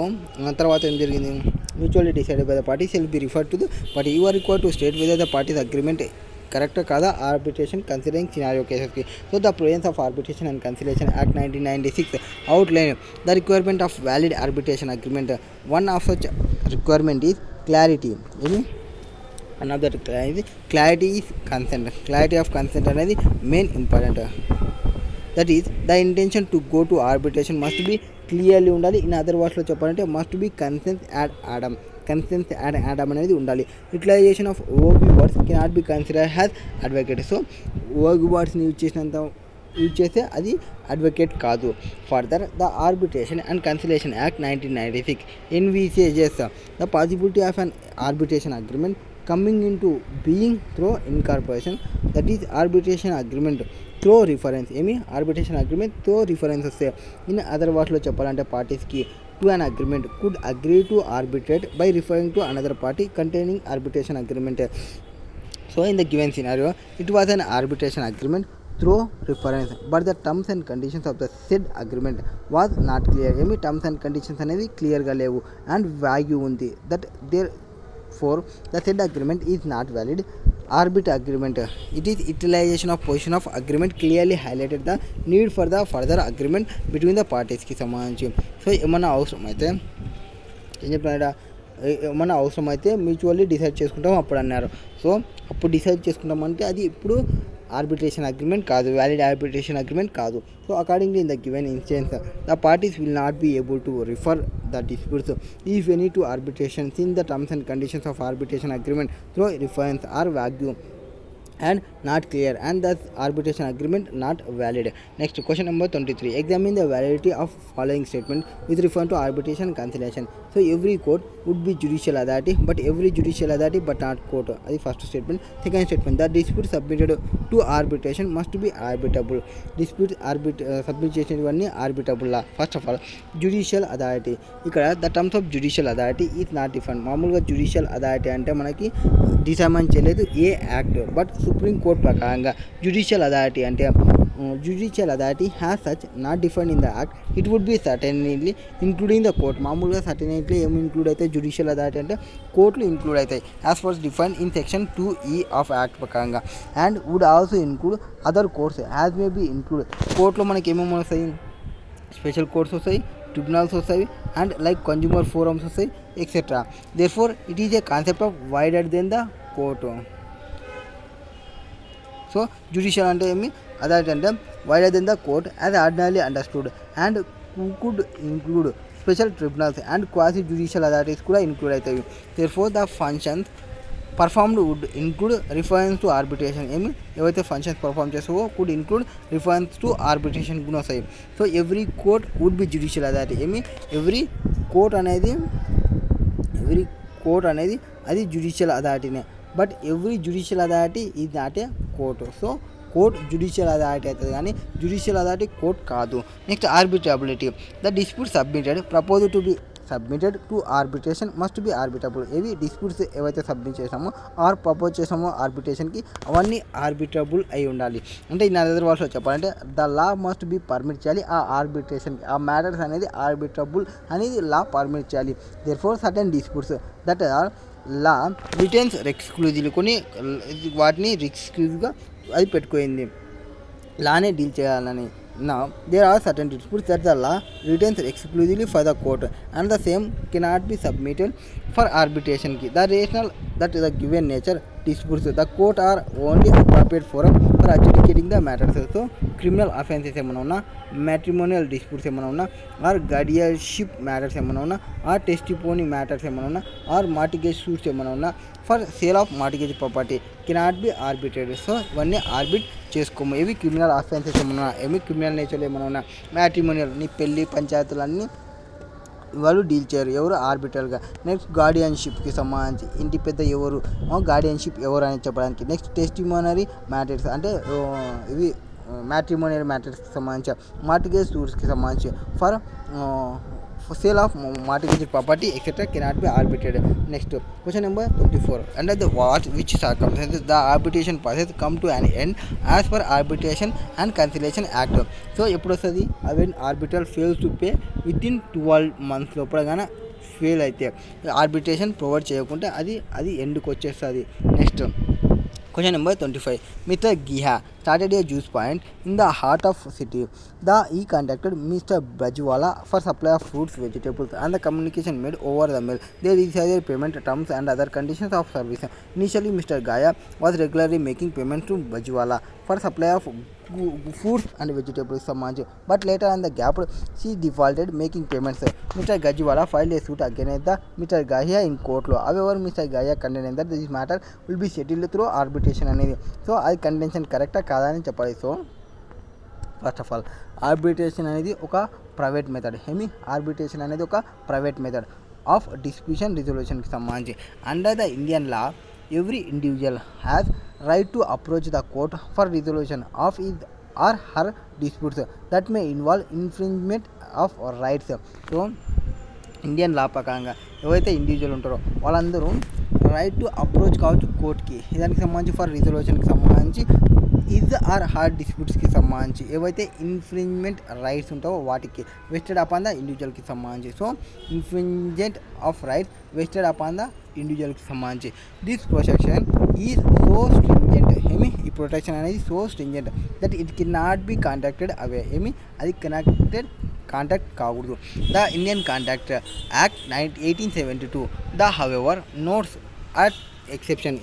తర్వాత ఏం జరిగింది, mutually decided by the party shall be refer to the party. You are required to state whether the parties agreement correct కాదా ఆర్బిట్రేషన్ కన్సిడరింగ్ సినారియో కేసెస్కి. So the provisions of arbitration and conciliation act 1996 outline the requirement of valid arbitration agreement. One of such requirement is clarity. ఇది another ఇది clarity is consent. Clarity of consent అనేది main important. That is the intention to go to arbitration must be clearly ఉండాలి. In other వర్డ్స్లో చెప్పాలంటే must be consensus ad idem అనేది ఉండాలి. Utilisation of vague words cannot be consider has advocate. So vague వర్డ్స్ని use చేస్తే అది advocate కాదు. Further the arbitration and conciliation act 1996 envisages the possibility of an arbitration agreement coming into being through incorporation. That is arbitration agreement through reference. ఏమి arbitration agreement through reference వస్తే. In other వర్డ్స్లో చెప్పాలంటే పార్టీస్కి to an agreement could agree to arbitrate by referring to another party containing arbitration agreement. So in the given scenario it was an arbitration agreement through reference but the terms and conditions of the said agreement was not clear. ఏమి terms and conditions అనేవి క్లియర్గా లేవు and value ఉంది. That there for the said agreement is not valid. Arbit agreement, it is utilization of position of agreement clearly highlighted the need for the further agreement between the parties కి సంబంధించి. So ఏమన్నా అవసరం అయితే ఏం చెప్పినాడ, ఏమన్నా అవసరం అయితే మ్యూచువల్లీ డిసైడ్ చేసుకుంటాం అప్పుడు అన్నారు. సో అప్పుడు డిసైడ్ చేసుకుంటామంటే అది ఇప్పుడు ఆర్బిట్రేషన్ అగ్రిమెంట్ కాదు, వ్యాలిడ్ ఆర్బిట్రేషన్ అగ్రిమెంట్ కాదు. So accordingly in the given instance the parties will not be able to refer the disputes if any to arbitration since the terms and conditions of arbitration agreement through reference are vague and not clear and thus arbitration agreement not valid. Next question number 23. Examine the validity of following statement with reference to arbitration and conciliation. So every court would be judicial authority but every judicial authority but not court. That is first statement. Second statement, the dispute submitted to arbitration must be arbitrable. Dispute submission ఇవన్నీ arbitrable law. First of all judicial authority, ఇక్కడ the terms of judicial authority is not defined. మామూలుగా judicial authority అంటే మనకి design చేయలేదు ఏ act, but supreme court ప్రకారంగా judicial authority అంటే judicial authority has such not defined in the act it would be certainly including the court. మామూలుగా certainly ఏమి include అవుతాయి జ్యుడిషియల్ అథారిటీ అంటే కోర్టులు ఇంక్లూడ్ అవుతాయి as for defined in section 2E of act ప్రకారంగా. And would also include other courts as may be include. కోర్టులో మనకి ఏమేమి వస్తాయి, స్పెషల్ కోర్ట్స్ వస్తాయి, ట్రిబ్యునల్స్ వస్తాయి అండ్ లైక్ కన్జ్యూమర్ ఫోరమ్స్ వస్తాయి etcetera. Therefore it is a concept of wider than the court. So judicial అంటే ఏమి అథారిటీ అంటే wider than the court as ordinary understood and could include special tribunals and quasi judicial authorities కూడా include అవుతాయి. Therefore the functions performed would include reference to arbitration. ఏమి ఏవైతే functions perform చేస్తావో could include reference to arbitration కూడా వస్తాయి. So every court would be judicial authority. ఏమి every court అనేది అది జ్యుడిషియల్ అథారిటీనే, but every judicial authority is not a court. So court judicial authority అవుతుంది కానీ జ్యుడిషియల్ అథారిటీ కోర్ట్ కాదు. Next arbitrability, the dispute submitted propose to be submitted to arbitration must be arbitrable. ఏవి disputes ఏవైతే submit చేసామో are propose చేసామో ఆర్బిట్రేషన్కి అవన్నీ ఆర్బిట్రబుల్ అయి ఉండాలి. అంటే ఇన్ అదర్ వర్డ్స్లో చెప్పాలంటే the law must be permit చేయాలి ఆ ఆర్బిట్రేషన్కి, ఆ మ్యాటర్స్ అనేది ఆర్బిట్రబుల్ అనేది లా పర్మిట్ చేయాలి. Therefore certain disputes that are law retains exclusively, కొన్ని వాటిని ఎక్స్క్లూజివ్గా అది పెట్టుకోయింది లానే డీల్ చేయాలని. Now there are certain disputes that the law retains exclusively for the court and the same cannot be submitted for arbitration. The rationale that the given nature disputes the court are only appropriate forum for adjudicating the matters. So criminal offences ఏమైనా ఉన్నా, matrimonial disputes ఏమైనా ఉన్నా, are guardianship matters ఏమైనా ఉన్నా, are టెస్టిపోనీ matters ఏమైనా ఉన్నా, are mortgage suits ఏమైనా ఉన్నా for sale of mortgage property cannot be arbitrated. So ఇవన్నీ ఆర్బిట్ చేసుకోము. ఏవి క్రిమినల్ అఫెన్సెస్ ఏమన్నా, ఏమి క్రిమినల్ నేచర్లో ఏమైనా ఉన్నా, మ్యాట్రిమోనియల్ నీ పెళ్ళి పంచాయతీలన్నీ వాళ్ళు డీల్ చేయరు, ఎవరు ఆర్బిట్రల్గా. నెక్స్ట్ గార్డియన్షిప్కి సంబంధించి ఇంటి పెద్ద ఎవరు, గార్డియన్షిప్ ఎవరు అని చెప్పడానికి. నెక్స్ట్ టెస్టిమోనరీ మ్యాటర్స్ అంటే ఇవి మ్యాట్రిమోనియల్ మ్యాటర్స్కి సంబంధించి, మార్టిగేజ్ సూట్స్కి సంబంధించి, sale of mortgage property etc. cannot be arbitrated. Next question number 24. Under the which circumstances the arbitration process come to an end as per Arbitration and Conciliation Act. So ఎప్పుడు వస్తుంది? when arbitral fails to pay within 12 months లోపల కానీ fail అయితే arbitration provide చేయకుంటే అది ఎండ్కి వచ్చేస్తుంది. Next question number 25. Mr. Giha started a juice point in the heart of city. He contacted Mr. Bajwala for supply of fruits, vegetables, and the communication made over the mail. They decided payment terms and other conditions of service. Initially, Mr. Gaya was regularly making payments to Bajwala for supply of fruits and vegetables, but later on the gap she defaulted making payments. Mr. Gajwala filed a suit against the Mr. Gaya in court law. However, Mr. Gaya contended that this matter will be settled through arbitration అనేది. So అది contention కరెక్టా కాదా అని చెప్పాలి. So first of all arbitration అనేది ఒక private method. Arbitration అనేది ఒక ప్రైవేట్ మెథడ్ ఆఫ్ డిస్ప్యూషన్ రిజల్యూషన్కి సంబంధించి. Under the Indian law every individual has right to approach the court for resolution of his or her disputes that may involve infringement of rights. So Indian law ప్రకారంగా ఎవరైతే individual ఉంటారో వాళ్ళందరూ right to approach కావచ్చు కోర్ట్కి, దానికి సంబంధించి for రిజల్యూషన్కి సంబంధించి is are hour డిస్ప్యూట్స్కి సంబంధించి ఏవైతే ఇన్ఫ్రింజ్మెంట్ రైట్స్ ఉంటావో వాటికి వెస్టెడ్ అపాన్ ద ఇండివిజువల్కి సంబంధించి. So infringement of rights vested upon the ఇండివిజువల్కి సంబంధించి. This protection is so stringent. ఈ ప్రొటెక్షన్ అనేది so stringent that it can not be contacted away. అది కాంటాక్ట్ కాకూడదు. The Indian contract act 1872 however notes at exception.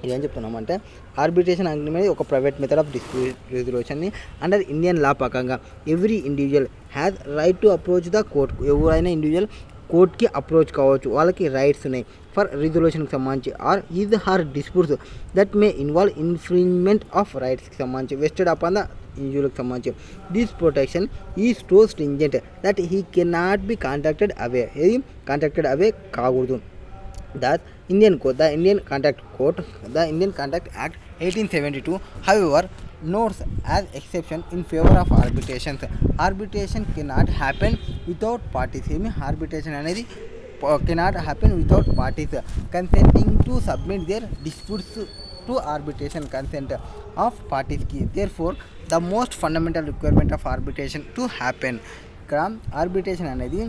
ఇదేం చెప్తున్నామంటే arbitration అనేది ఒక ప్రైవేట్ మెథడ్ ఆఫ్ డిస్ప్యూట్ రిజల్యూషన్ని అండర్ ఇండియన్ లా ప్రకారంగా every individual has right to approach the court. ఎవరైనా individual కోర్ట్కి అప్రోచ్ కావచ్చు, వాళ్ళకి రైట్స్ ఉన్నాయి ఫర్ రిజల్యూషన్కి సంబంధించి or is her disputes that may involve infringement of రైట్స్కి సంబంధించి వెస్టెడ్ అపాన్ ద ఇండివిజువల్కి సంబంధించి. This protection is so stringent that he can not be contacted away. Contacted away కాకూడదు. The Indian Contract Act 1872 however notes as exception in favor of arbitrations. Arbitration cannot happen without parties. Arbitration అనేది cannot happen without parties consenting to submit their disputes to arbitration. Consent of parties ki. Therefore the most fundamental requirement of arbitration to happen. Arbitration అనేది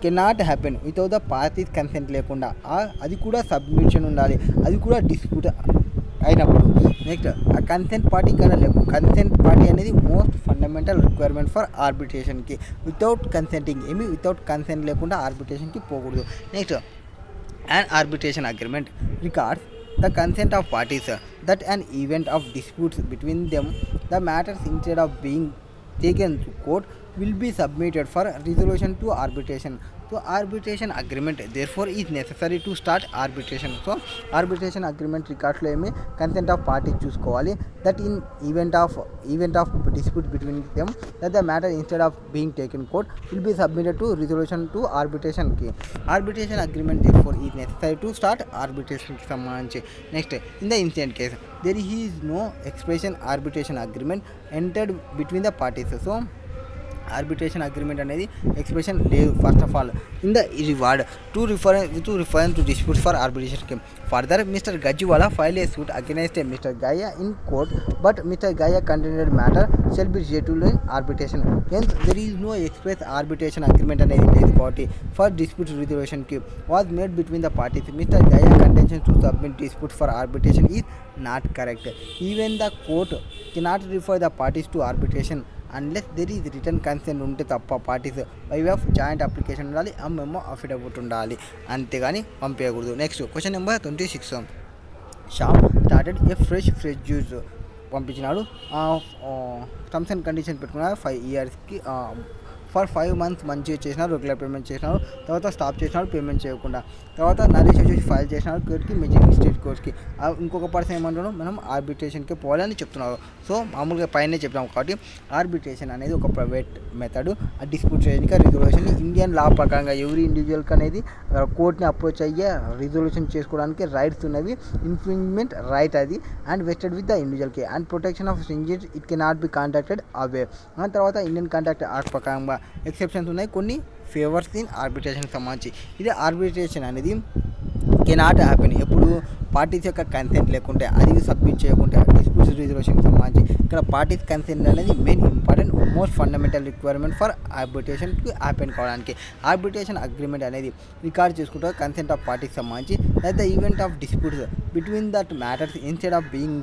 cannot happen without the parties consent లేకుండా, అది కూడా submission ఉండాలి, అది కూడా dispute అయినప్పుడు. Next ఆ consent party కన్నా లేవు. కన్సెంట్ పార్టీ అనేది మోస్ట్ ఫండమెంటల్ రిక్వైర్మెంట్ ఫర్ ఆర్బిట్రేషన్కి. వితౌట్ కన్సెంటింగ్ వితౌట్ కన్సెంట్ లేకుండా ఆర్బిట్రేషన్కి పోకూడదు. Next an arbitration agreement regards the consent of parties that an event of disputes between them, the matters instead of being taken to court will be submitted for resolution to arbitration. So arbitration agreement therefore is necessary to start arbitration. So arbitration agreement records lo consent of parties చూసుకోవాలి. that in event of dispute between them, that the matter instead of being taken court will be submitted to resolution to arbitration ki. Arbitration agreement therefore is necessary to start arbitration ki సంబంధించి. Next, in the incident case there is no expression arbitration agreement entered between the parties. So arbitration agreement అనేది expression లేదు. First of all in the reward to reference to disputes for arbitration scheme. Further, Mr. Gajwala filed a suit against Mr. Gaya in court, but Mr. Gaya contended matter shall be settled in arbitration. Hence, there is no express arbitration agreement అనేది లేదు కాబట్టి for dispute resolution scheme was made between the parties. Mr. Gaya contention to submit dispute for arbitration is not correct. Even the court cannot refer the parties to arbitration unless there is written consent ఉంటే తప్ప. Parties by way of joint application ఉండాలి, ఆ memo affidavit ఉండాలి, అంతేగాని పంపించకూడదు. Next question number 26. Shop started a fresh juice పంపించినాడు. Terms and condition పెట్టుకున్నారు 5 yearsకి. For 5 months మంచిగా చేసినారు, రెగ్యులర్ పేమెంట్ చేసినారు. తర్వాత స్టాప్ చేసినాడు పేమెంట్ చేయకుండా. తర్వాత నరేష్ వచ్చేసి ఫైల్ చేసినాడు కోర్ట్కి, మెజిస్ట్రేట్ కోర్ట్కి. ఇంకొక పర్సన్ ఏమంటున్నాడు, మనం ఆర్బిట్రేషన్కి పోవాలని చెప్తున్నారు. సో మామూలుగా పైనే చెప్పినాం కాబట్టి ఆర్బిట్రేషన్ అనేది ఒక ప్రైవేట్ మెథడ్. ఆ డిస్ప్యూట్ చేయడానికి రిజల్యూషన్ ఇండియన్ లా ప్రకారంగా ఎవరి ఇండివిజువల్కి అనేది కోర్ట్ని అప్రోచ్ అయ్యే రిజల్యూషన్ చేసుకోవడానికి రైట్స్ ఉన్నవి. ఇన్ఫ్రింజ్మెంట్ రైట్ అది అండ్ వెస్టెడ్ విత్ ద ఇండివిజువల్కి and protection of stringent it cannot be contacted away. తర్వాత ఇండియన్ కాంట్రాక్ట్ యాక్ట్ ప్రకారంగా ఎక్సెప్షన్స్ ఉన్నాయి, కొన్ని ఫేవర్స్ ఇన్ ఆర్బిట్రేషన్ సంబంధించి. ఇది ఆర్బిట్రేషన్ అనేది కెనాట్ హ్యాపెన్ ఎప్పుడు పార్టీస్ యొక్క కన్సెంట్ లేకుంటే, అది సబ్మిట్ చేయకుంటే, డిస్ప్యూట్స్ రిజల్యూషన్ సంబంధించి. ఇక్కడ పార్టీస్ కన్సెంట్ అనేది main important most fundamental requirement for ఆర్బిట్రేషన్కి హ్యాపెన్ కావడానికి. ఆర్బిట్రేషన్ అగ్రిమెంట్ అనేది రికార్డ్ చేసుకుంటారు కన్సెంట్ ఆఫ్ పార్టీకి సంబంధించి. That the event of disputes between that matters instead of being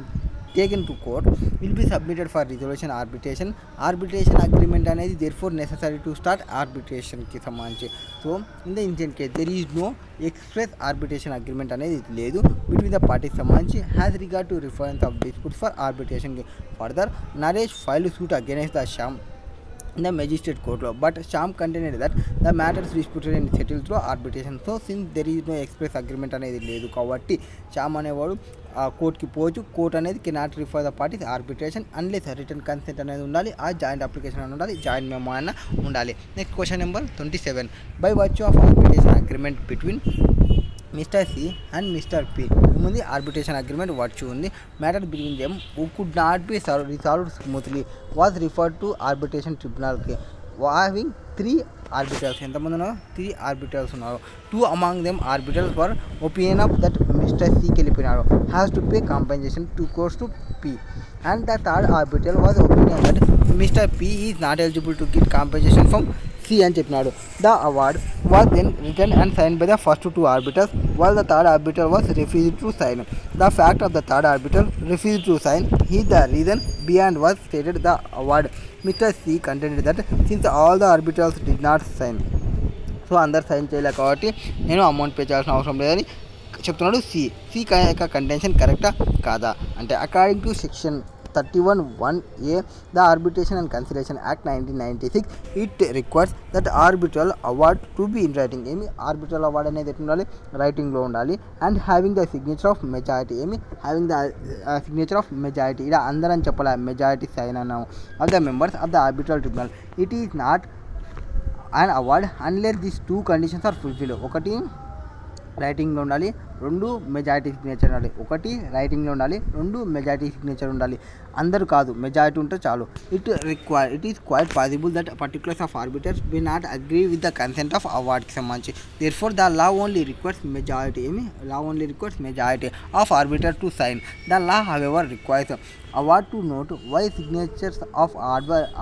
taken to court will be submitted for resolution arbitration. Arbitration agreement అనేది therefore necessary to start arbitration కి సంబంధించి. So in the Indian case there is no express arbitration agreement అనేది లేదు between the parties సంబంధించి has regard to reference of disputes for arbitration. Further, Naresh filed suit against the Sham in the magistrate court law, but Sham contended that the matters disputed and settled through arbitration. So since there is no express agreement అనేది లేదు కాబట్టి Sham అనేవాడు కోర్టుకి పోవచ్చు. Court అనేది cannot refer the parties arbitration unless return consent అనేది ఉండాలి, ఆ జాయింట్ అప్లికేషన్ అని ఉండాలి, జాయింట్ మెమో అన్న ఉండాలి. Next question number 27. By virtue of arbitration agreement between mister C and mister P ముందు ఆర్బిట్రేషన్ అగ్రిమెంట్ వర్చ్యూ ఉంది. Matter between them who could not be resolved smoothly was referred to arbitration ట్రిబ్యునల్కి having 3 arbiters. ఎంతమంది ఉన్నారు? 3 arbiters ఉన్నారు. 2 among them arbiters were opinion of that Mr. C వెళ్ళిపోయినాడు has to pay compensation 2 crores to P, and the third arbiter was opinion that Mr. P is not eligible to get compensation from C అని చెప్పినాడు. The award was then written and signed by the first 2 arbiters while the third arbiter was refused to sign. The fact of the third arbiter refused to sign is the reason behind was stated the award. Mr. C contended that since all the arbiters did not sign, so అందరు sign చేయలేదు కాబట్టి నేను amount pay చేయాల్సిన అవసరం లేదని చెప్తున్నాడు. C యొక్క contention కరెక్టా కాదా అంటే according to section 31(1)(a) the Arbitration and Conciliation Act 1996 it requires that arbitral award to be in writing. ఏమి ఆర్బిట్రల్ అవార్డ్ అనేది ఎట్లా ఉండాలి? రైటింగ్లో ఉండాలి. And having the signature of majority. ఏమి having the signature of majority. ఇలా అందరం చెప్పాలి మెజారిటీ సైన్ అన్నాము of the members of the arbitral tribunal. It is not and award unless these 2 conditions are fulfil. ఒకటి రైటింగ్లో ఉండాలి, 2 మెజారిటీ సిగ్నేచర్ ఉండాలి. ఒకటి రైటింగ్లో ఉండాలి, 2 మెజారిటీ సిగ్నేచర్ ఉండాలి. అందరూ కాదు, మెజారిటీ ఉంటే చాలు. It is quite possible that particulars of arbiters we not agree with the consent of అవార్డ్కి సంబంధించి. Therefore the law only requires majority. ఏమి law only requires majority of arbiter to sign. The law however requires award to note why signatures of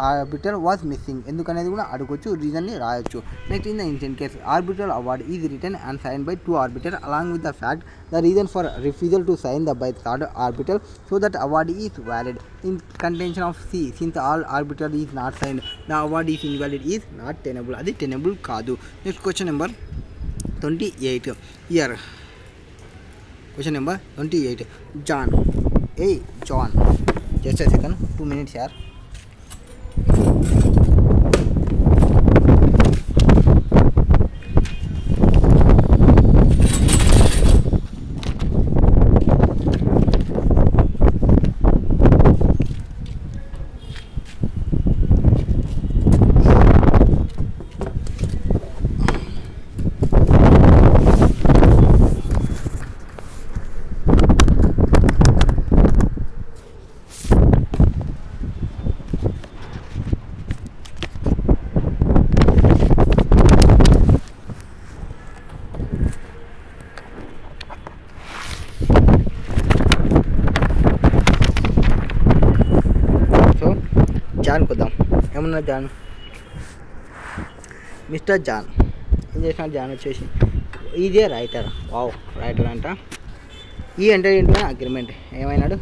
arbiter was missing. ఎందుకనేది కూడా అడగొచ్చు, రీజన్ని రాయొచ్చు. Next in the incident case arbitral award is written and sign by 2 arbiters along with the fact the reason for refusal to sign the by third arbiter, so that award is valid. In contention of C, since all arbiter is not signed, the award is invalid, is not tenable. అది tenable కాదు. Next question number 28. Here question number 28. John, hey John, just a second, 2 minutes here. John కొద్దాం. ఏమన్నా John, mister John ఏం చేసినాడు? John వచ్చేసి EJ writer. Wow, writer అంట. ఈ enter into agreement ఏమైనాడు?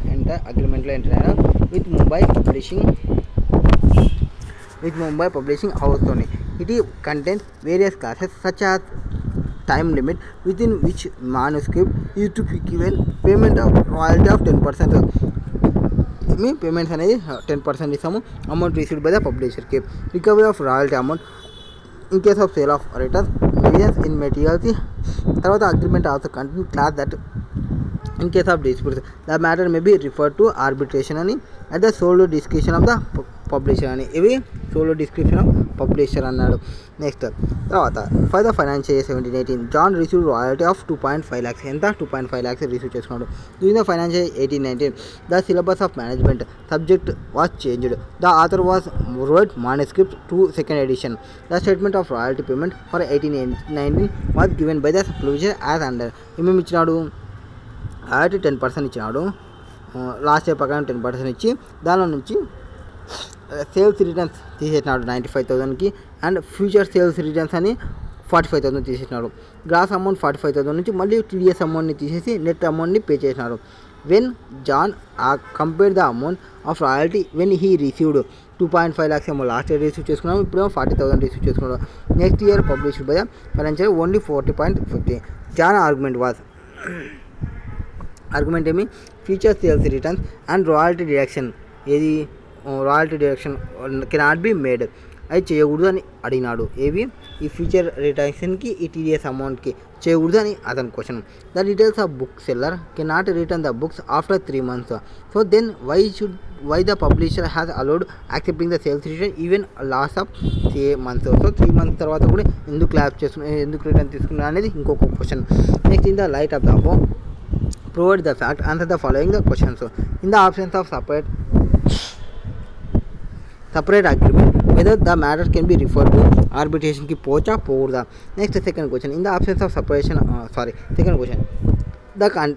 అగ్రిమెంట్లో ఎంటర్ అయినాడు విత్ ముంబై పబ్లిషింగ్ హౌస్తోని. It contents various clauses such as time limit with in which manuscript is to be given payment of royalty of 10%. మీ payments అనేది 10% ఇస్తాము. Amount received by the పబ్లిషర్కి. Recovery of royalty amount in case of sale of returns divisions in materials. తర్వాత agreement also content clause that in case of disputes the matter may be refer to arbitration అని at the solo description of the publisher అని. ఇవి solo description of publisher అన్నాడు. Next తర్వాత for the financial year 17-18 John receive royalty of 2.5 lakhs. ఎంత 2.5 lakhs receive చేసుకున్నాడు. During the financial 18-19 the syllabus of management subject was changed. The author was wrote manuscript to second edition. The statement of royalty payment for 18-19 was given by the publisher as under. ఏమేమి ఇచ్చినాడు, royalty 10% ఇచ్చినాడు. Last year ప్రకారం 10% ఇచ్చి దానిలో నుంచి sales returns తీసేసినాడు 95,000కి and future sales returns అని 45,000 తీసేసినాడు. గ్రాస్ అమౌంట్ 45,000 నుంచి మళ్ళీ TDS అమౌంట్ని తీసేసి నెట్ అమౌంట్ని పే చేసినాడు. When John compare the amount of royalty when he received 2.5 lakhs ఏమో లాస్ట్ ఇయర్ రిసీవ్ చేసుకున్నాము, ఇప్పుడేమో 40,000 రిసీవ్ చేసుకున్నాడు. Next year published by the financial only 40.50. John argument ఏమి future sales returns and royalty deduction, ఏది royalty deduction cannot be made, అది చేయకూడదు అని అడిగినాడు. ఏవి ఈ ఫ్యూచర్ రిటర్న్స్కి ఈ TDS అమౌంట్కి చేయకూడదు అని అతని question. The details of book seller cannot return the books after 3 months. So then why the publisher has allowed accepting the sales return even loss of 3 months. So 3 months తర్వాత కూడా ఎందుకు ఎందుకు return తీసుకున్నా అనేది ఇంకొక question. Next in the light of the above provide the fact, answer the following the questions. In the absence of separate agreement whether the matter can be referred to arbitration ki pocha poguda. Next second question, in the absence of second question,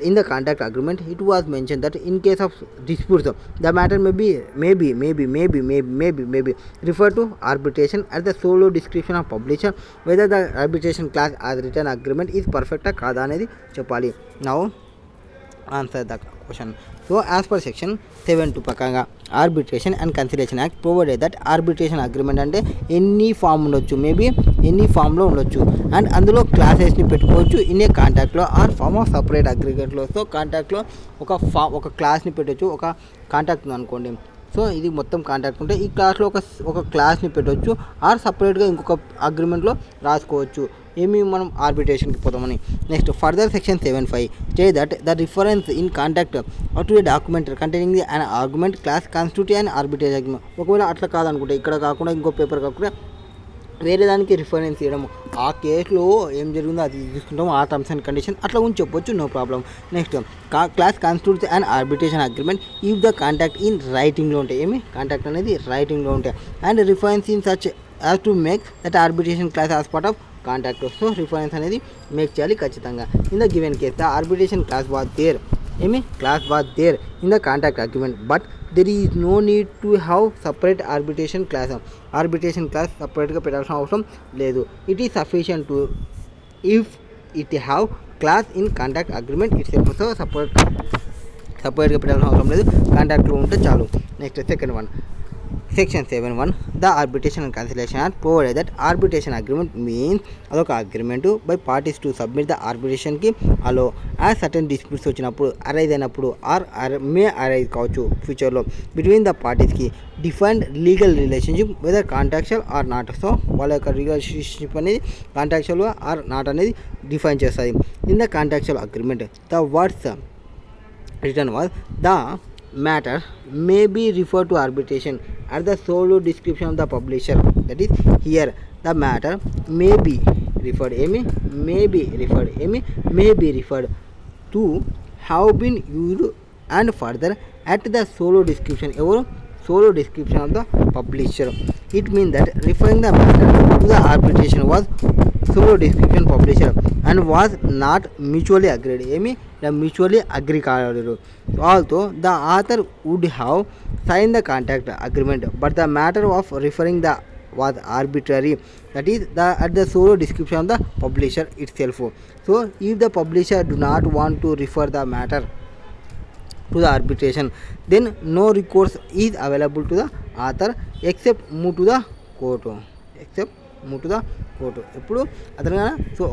in the contract agreement it was mentioned that in case of disputes the matter may be referred to arbitration at the solo discretion of publisher whether the arbitration clause as written agreement is perfect kada anedi cheppali. Now answer the question. So as per section 7 ప్రకారంగా arbitration and conciliation act provided that arbitration agreement అంటే any form ఉండొచ్చు, maybe any ఫామ్లో ఉండొచ్చు and అందులో క్లాసెస్ని పెట్టుకోవచ్చు in a కాంటాక్ట్లో or form of separate అగ్రిగేట్లో. సో కాంటాక్ట్లో ఒక క్లాస్ని పెట్టవచ్చు, ఒక కాంటాక్ట్ ఉంది అనుకోండి. సో ఇది మొత్తం కాంటాక్ట్ ఉంటే ఈ క్లాస్లో ఒక క్లాస్ని పెట్టవచ్చు ఆర్ సపరేట్గా ఇంకొక అగ్రిమెంట్లో రాసుకోవచ్చు. ఏమి మనం ఆర్బిట్రేషన్కి పోతామని. Next further section 7(5) stay that the reference in contact to a document containing the an argument clause constitute and arbitration agreement. ఒకవేళ అట్లా కాదనుకుంటే ఇక్కడ కాకుండా ఇంకో పేపర్ కాకుండా వేరే దానికి రిఫరెన్స్ ఇవ్వడము, ఆ కేసులో ఏం జరిగిందో అది తీసుకుంటాము, ఆ టర్మ్స్ అండ్ కండిషన్ అట్లా గురించి చెప్పొచ్చు, no problem. Next clause constitutes and arbitration agreement if the contact in రైటింగ్లో ఉంటాయి. ఏమి కాంటాక్ట్ అనేది రైటింగ్లో ఉంటాయి and reference in such as to make that arbitration clause as part of contact. So reference అనేది మేక్ చేయాలి ఖచ్చితంగా. In the given case the arbitration clause was there, class was there in the contract agreement, but there is no need to have separate arbitration class. Arbitration class separate గా పెట్టాల్సిన అవసరం లేదు. It is sufficient to if it have class in contract agreement itself. So separate గా పెట్టాల్సిన అవసరం లేదు, కాంటాక్ట్లో ఉంటే చాలు. Next second one, Section 7(1) The Arbitration and Conciliation Act provided that arbitration agreement means అదొక agreement by parties to submit the ఆర్బిట్రేషన్కి all or as certain disputes వచ్చినప్పుడు అరైజ్ అయినప్పుడు ఆర్ మే అరైజ్ కావచ్చు ఫ్యూచర్లో బిట్వీన్ ద పార్టీస్కి defined legal relationship whether contractual or not. So వాళ్ళ యొక్క relationship అనేది కాంట్రాక్చువల్ ఆర్ నాట్ అనేది డిఫైన్ చేస్తుంది. In the contractual agreement the words written was the matter may be referred to arbitration at the sole discretion of the publisher. That is here the matter may be referred to have been used and further at the sole discretion of the publisher. It means that referring the matter to the arbitration was sole discretion publisher and was not mutually agreed. Mutually agree కాలేదు. Although the author would have signed the contract agreement, but the matter of referring the was arbitrary. That is at the sole discretion of the publisher itself. So if the publisher do not want to refer the matter to the arbitration, then no recourse is available to the author except move to the court. ఎప్పుడు అతను so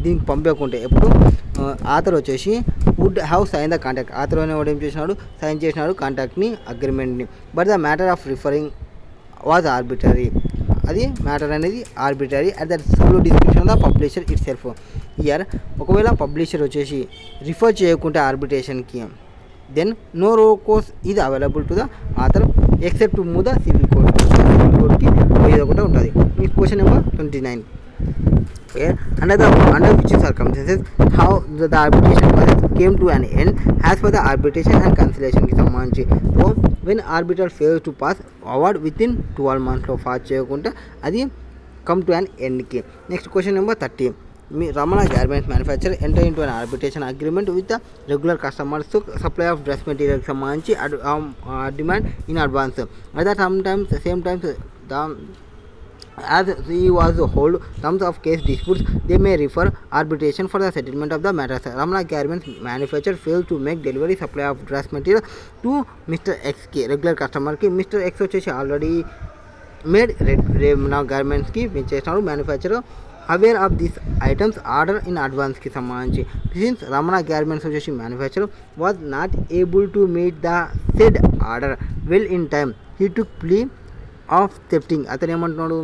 దీనికి పంపకుంటే ఎప్పుడు author వచ్చేసి would have sign the contact, author అనేవాడు ఏం చేసినాడు, sign చేసినాడు కాంటాక్ట్ని అగ్రిమెంట్ని, but the matter of referring was arbitrary. అది మ్యాటర్ అనేది arbitrary at the solo description of the publisher itself. Here ఒకవేళ పబ్లిషర్ వచ్చేసి రిఫర్ చేయకుంటే ఆర్బిట్రేషన్కి, then no recourse is available to the author except to move the civil court. Civil కోర్ట్కి పోయేది ఒకటే ఉంటుంది. Next question number 29. Under which circumstances how the arbitration process came to an end as per the arbitration and conciliation కి సంబంధించి. So when arbitral fails to pass award within 12 months లో pass చేయకుండా అది come to an end కి. Next question number 30. Ramana Garments manufacturer enter into an arbitration agreement with the regular customers to supply of dress material కి సంబంధించి demand in advance. Other sometimes same times the as he was to hold terms of case disputes, they may refer arbitration for the settlement of the matters. Ramana Garments manufacturer failed to make delivery supply of dress material to Mr. X ki regular customer ki. Mr. X వచ్చేసి already made Ramana Garments కి చేసినాడు manufacturer aware of these items order in advance కి సంబంధించి. Since Ramana Garments వచ్చేసి manufacturer was not able to meet the said order well in time, he took plea of thefting. అతను ఏమంటున్నాడు,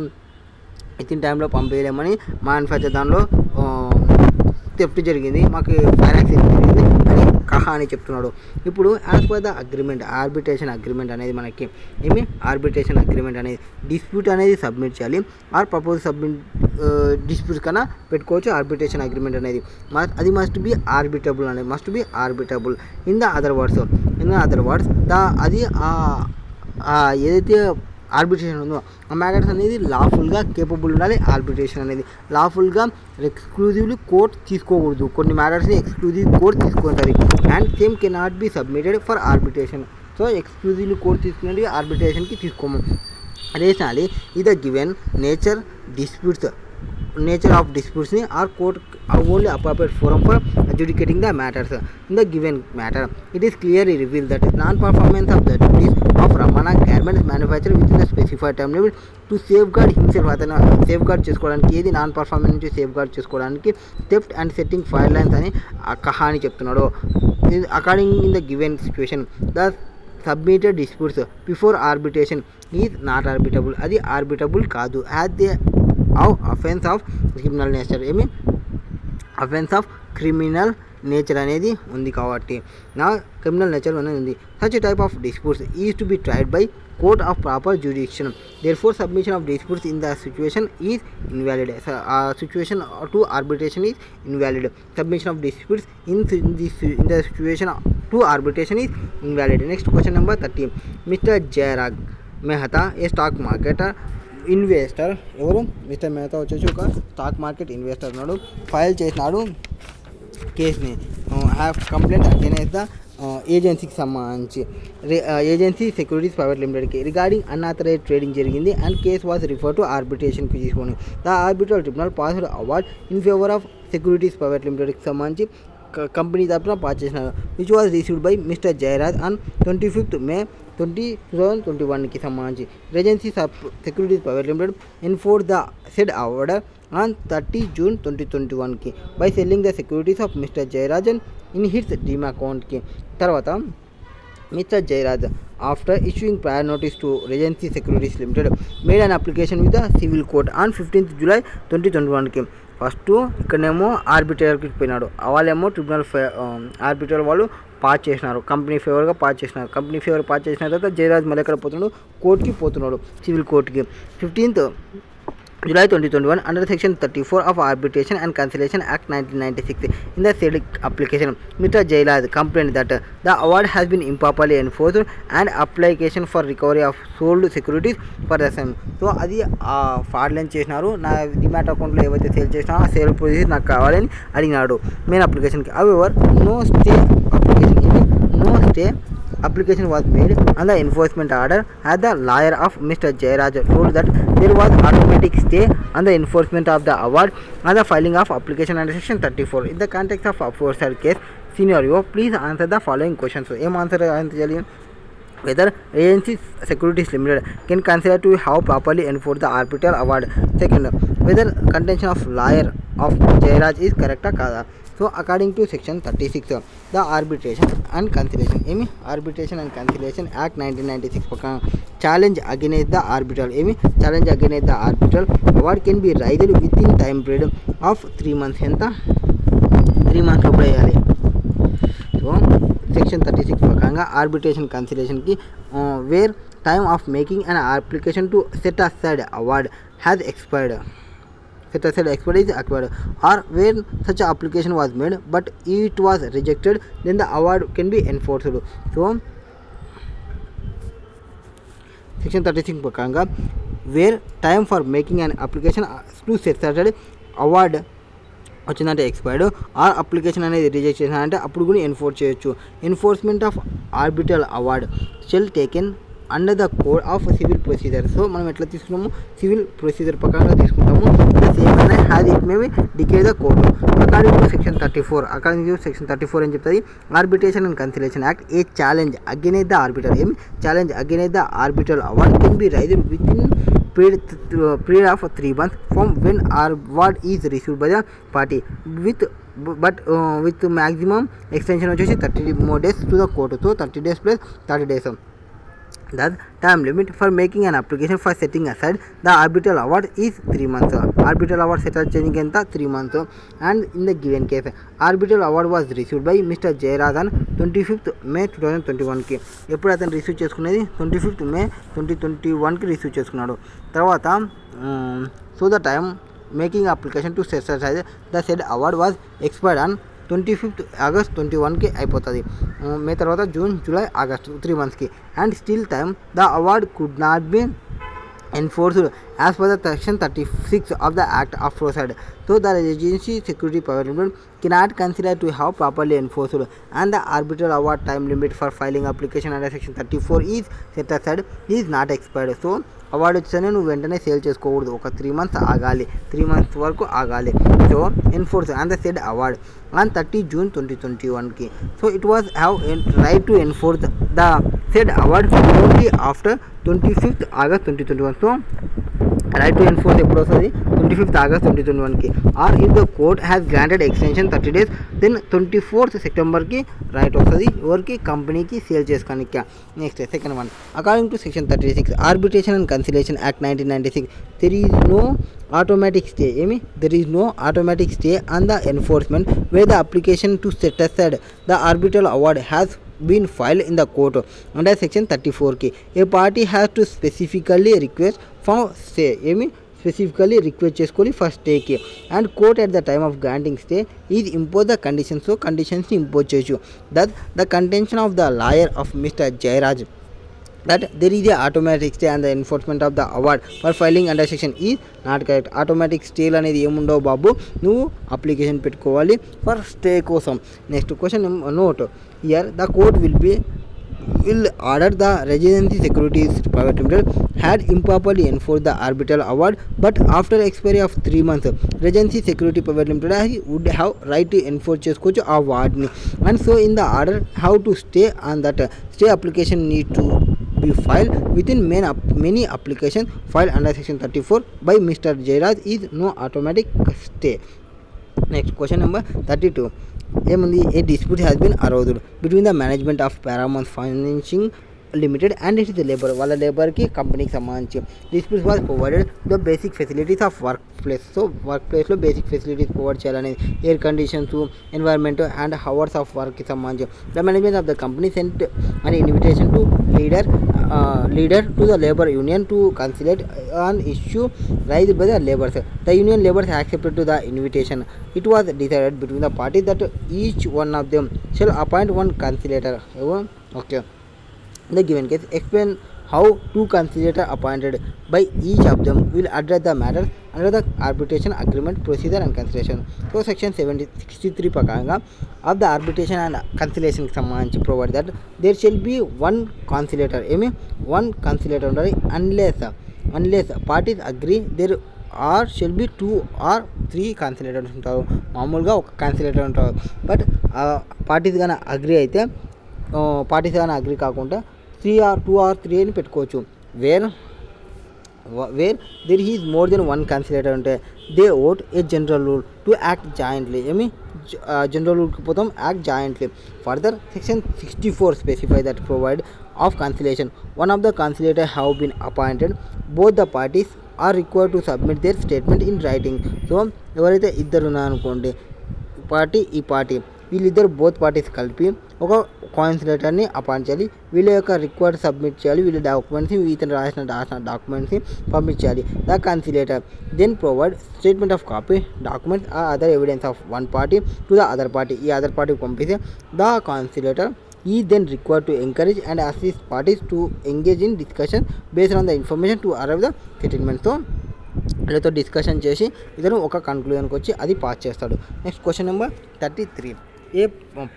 ఇచ్చిన టైంలో పంపేయలేమని manufacture దానిలో థెఫ్ట్ జరిగింది, మాకు ఫైర్ యాక్సిడెంట్ జరిగింది అని కహాని చెప్తున్నాడు. ఇప్పుడు as per the agreement arbitration agreement అనేది మనకి ఆర్బిట్రేషన్ అగ్రిమెంట్ అనేది డిస్ప్యూట్ అనేది సబ్మిట్ చేయాలి ఆర్ ప్రపోజ్ సబ్మిట్ డిస్ప్యూట్ కన్నా పెట్టుకోవచ్చు. ఆర్బిట్రేషన్ అగ్రిమెంట్ అనేది అది మస్ట్ బి ఆర్బిటబుల్ అనేది must be arbitrable. In the other words అది ఏదైతే ఆర్బిట్రేషన్ ఉందో ఆ మ్యాటర్స్ అనేది లాఫుల్గా కేపబుల్ ఉండాలి. ఆర్బిట్రేషన్ అనేది లాఫుల్గా ఎక్స్క్లూజివ్లీ కోర్ట్ తీసుకోకూడదు. కొన్ని మ్యాటర్స్ని ఎక్స్క్లూజివ్ కోర్ట్ తీసుకుంటుంది and same cannot be submitted for arbitration. So exclusively court తీసుకునేది ఆర్బిట్రేషన్కి తీసుకోము. రేషనలీ ఇది given nature of disputes or court only appropriate forum for adjudicating the matters. In the given matter, it is clearly revealed that non-performance of the duties of Ramana Garments manufacturer within the specified time limit to safeguard himself అతను safeguard చేసుకోవడానికి ఏది non performance నుంచి safeguard చేసుకోవడానికి theft and setting fire lines అని కహాని చెప్తున్నాడు. According in the given situation the submitted disputes before arbitration is not arbitrable. అది arbitrable కాదు. As they offence of criminal nature offence of criminal nature అనేది ఉంది కాబట్టి నా క్రిమినల్ నేచర్ అనేది ఉంది. Such type of disputes is to be tried by court of proper jurisdiction. Therefore submission of disputes in the situation is invalid. ఆ situation to arbitration is invalid. Submission of disputes in the situation to arbitration is invalid. Next question number 30. Mister Jayarag Mehta a stock marketer investor. ఎవరు? Mister Mehta వచ్చేసి ఒక stock market investor ఉన్నాడు. File చేసినాడు కేసుని have complaint against the ఏజెన్సీకి సంబంధించి agency securities private లిమిటెడ్కి regarding unauthorised trading జరిగింది and case was refer to ఆర్బిట్రేషన్కి తీసుకొని the arbitral tribunal passed award in favour of securities private లిమిటెడ్కి సంబంధించి కంపెనీ తరఫున పాస్ చేసినారు. Which was received by mister Jayaraj on 25th May 2021కి సంబంధించి agency securities private limited enforce the said order on 30 June 2021కి by selling the securities of mister Jayarajan in his deem అకౌంట్కి. తర్వాత mister Jayaraj after issuing prior notice to Regency Securities Limited made an application with the civil court on 15th July 2021కి. First ఇక్కడనేమో ఆర్బిట్రేటర్కి పోయినాడు, వాళ్ళేమో tribunal arbitrator వాళ్ళు pass చేసినారు, company ఫేవర్గా pass చేసినారు. కంపెనీ ఫేవర్ పాస్ చేసిన తర్వాత జయరాజ్ మళ్ళీ ఎక్కడ పోతున్నాడు, కోర్టుకి పోతున్నాడు, సివిల్ కోర్టుకి. 15th July 2021 under Section 34 of Arbitration and Conciliation Act 1996 in the said application, Mr. Jairaj complained that the award has been improperly enforced and application for recovery of sold securities for the same. So అది ఫ్రాడ్లెన్స్ చేసినారు, నా demat అకౌంట్లో ఏవైతే sale చేసినా ఆ sale procedure నాకు కావాలని అడిగినాడు మెయిన్ అప్లికేషన్కి. However no stay application was made on the enforcement order as the lawyer of Mr. Jairaj told that there was automatic stay on the enforcement of the award on the filing of application under Section 34. In the context of aforesaid case scenario, please answer the following questions. ఏం answer చేయాలి? Whether Regency Securities Limited can consider to have properly enforced the arbitral award. Second, whether contention of lawyer of Jairaj is correct or kada. So according to Section 36, the Arbitration and Conciliation Arbitration and Conciliation Act 1996 ప్రకారం challenge against the arbitral challenge against the arbitral award can be raised within time period of 3 months. ఎంత 3 months లోపల వేయాలి. So section 36 ప్రకారంగా arbitration కన్సిలేషన్కి where time of making an application to set aside award has expired. Set aside expired is acquired, or when such application was made but it was rejected, then the award can be enforced. So section 36 ప్రకారంగా where time for making an application to set aside award వచ్చిందంటే expired, or application అనేది reject చేసినారంటే అప్పుడు కూడా enforce చేయొచ్చు. Enforcement of arbitral award shall taken under the code of civil procedure. So మనం ఎట్లా తీసుకున్నాము, సివిల్ ప్రొసీజర్ ప్రకారంగా తీసుకుంటాము. Has it may be declare the court according to section 34. According to section 34 ఏం చెప్తుంది, arbitration and conciliation act a challenge against the arbiter, ఏమి challenge against the arbitral award can be raised with in period of 3 months from when award is received by the party with maximum extension వచ్చేసి 30 more days to the court. So 30 days plus 30 days. The time limit for making an application for setting aside the arbitral award is 3 months. Arbitral award set changing enta 3 months. And in the given case, arbitral award was received by Mr. Jairaj on 25th May 2021 కి. ఎప్పుడు అతను receive చేసుకునేది 25th May 2021 కి receive చేసుకున్నాడు. తర్వాత so the time making application to set aside the said award was expired on 25th August 2021 కి అయిపోతుంది. May తర్వాత జూన్ జూలై ఆగస్ట్ 3 monthsకి. And still time the award could not be enforced as per the section 36 of the Act of Fraud. So the agency security power limit cannot consider to have properly enforced, and the arbitral award time limit for filing application under section 34 is set aside is not expired. So award వచ్చేసరి నువ్వు వెంటనే sale చేసుకోకూడదు, ఒక 3 months ఆగాలి, 3 months వరకు ఆగాలి. So enforce and the said award on 30 June 2021 కి. So it was have right to enforce the said award only after 25th August 2021. So right to enforce ఎప్పుడు వస్తుంది, 25th August 2021 కి. Or if the court has granted extension 30 days, then 24th September కి right వస్తుంది ఎవరికి, కంపెనీకి sale చేసుకోనికి. Next second one, according to section 36 arbitration and conciliation act 1996 there is no automatic stay. There is no automatic stay on the enforcement where the application to set aside the arbitral award has been filed in the court under section 34 k. A party has to specifically request for stay. Specifically request చేసుకొని for stay కి, and court at the time of granting stay is impose the conditions. So conditions impose చేయొచ్చు. That the contention of the lawyer of Mr. Jairaj that there is a automatic stay and the enforcement of the award for filing under section is not correct. automatic stay అనేది ఏముండవు బాబు, నువ్వు application పెట్టుకోవాలి for stay కోసం. Next question note here the court will order the Regency Securities Private Limited had improperly enforced the arbitral award, but after expiry of 3 months Regency Security Private Limited would have right to enforce చేసుకోవచ్చు ఆ అవార్డ్ని. and so in the order how to stay on that stay application need to be filed within many applications filed under section 34 by Mr. Jairaj is no automatic stay. Next question number 32. ఏముంది, a dispute has been aroused between the management of Paramount Financing Limited and it the labour. వాళ్ళ లేబర్కి కంపెనీకి సంబంధించి disputes was provided the basic facilities of work place. So work ప్లేస్లో basic facilities provide చేయాలనేది, air conditions, environment and hours of వర్క్కి సంబంధించి. The management of the company sent an invitation to leader to the labor union to conciliate an issue raised by the laborers. The union laborers accepted to the invitation. It was decided between the parties that each one of them shall appoint one conciliator. Okay. In the given case, explain how two conciliators appointed by each of them will address the matter under the arbitration agreement procedure and conciliation. So section 63 ప్రకారంగా of the arbitration and conciliation సంబంధించి provide that there shall be one conciliator. one conciliator ఉండాలి unless parties agree there are shall be 2 or 3 conciliators ఉంటారు. మామూలుగా ఒక conciliator ఉంటారు. But parties కానీ agree అయితే, parties కానీ అగ్రీ కాకుండా 3 or 2 or 3 అని పెట్టుకోవచ్చు. Where there is more than one conciliator ఉంటే they vote a general rule to act jointly. general rule పోతాం act jointly. Further, section 64 specify that provide of conciliation. One of the conciliators have been appointed. Both the parties are required to submit their statement in writing. So ఎవరైతే ఇద్దరు ఉన్నారనుకోండి, party ఈ party, వీళ్ళిద్దరు both parties కలిపి ఒక కాన్సిలేటర్ని appoint చేయాలి. వీళ్ళ యొక్క రిక్వైర్డ్ సబ్మిట్ చేయాలి. వీళ్ళ డాక్యుమెంట్స్ని ఇతను రాసిన డాక్యుమెంట్స్ని పంపించాలి. The conciliator then provide statement of copy documents or other evidence of one party to the other party. ఈ అదర్ పార్టీకి పంపిస్తే ద కన్సిలేటర్ ఈ then required to encourage and assist parties to engage in discussion based on the information to arrive the సెటిల్మెంట్తో వీళ్ళతో discussion చేసి ఇతను ఒక కన్క్లూజన్కి వచ్చి అది పాస్ చేస్తాడు. Next question number 33. A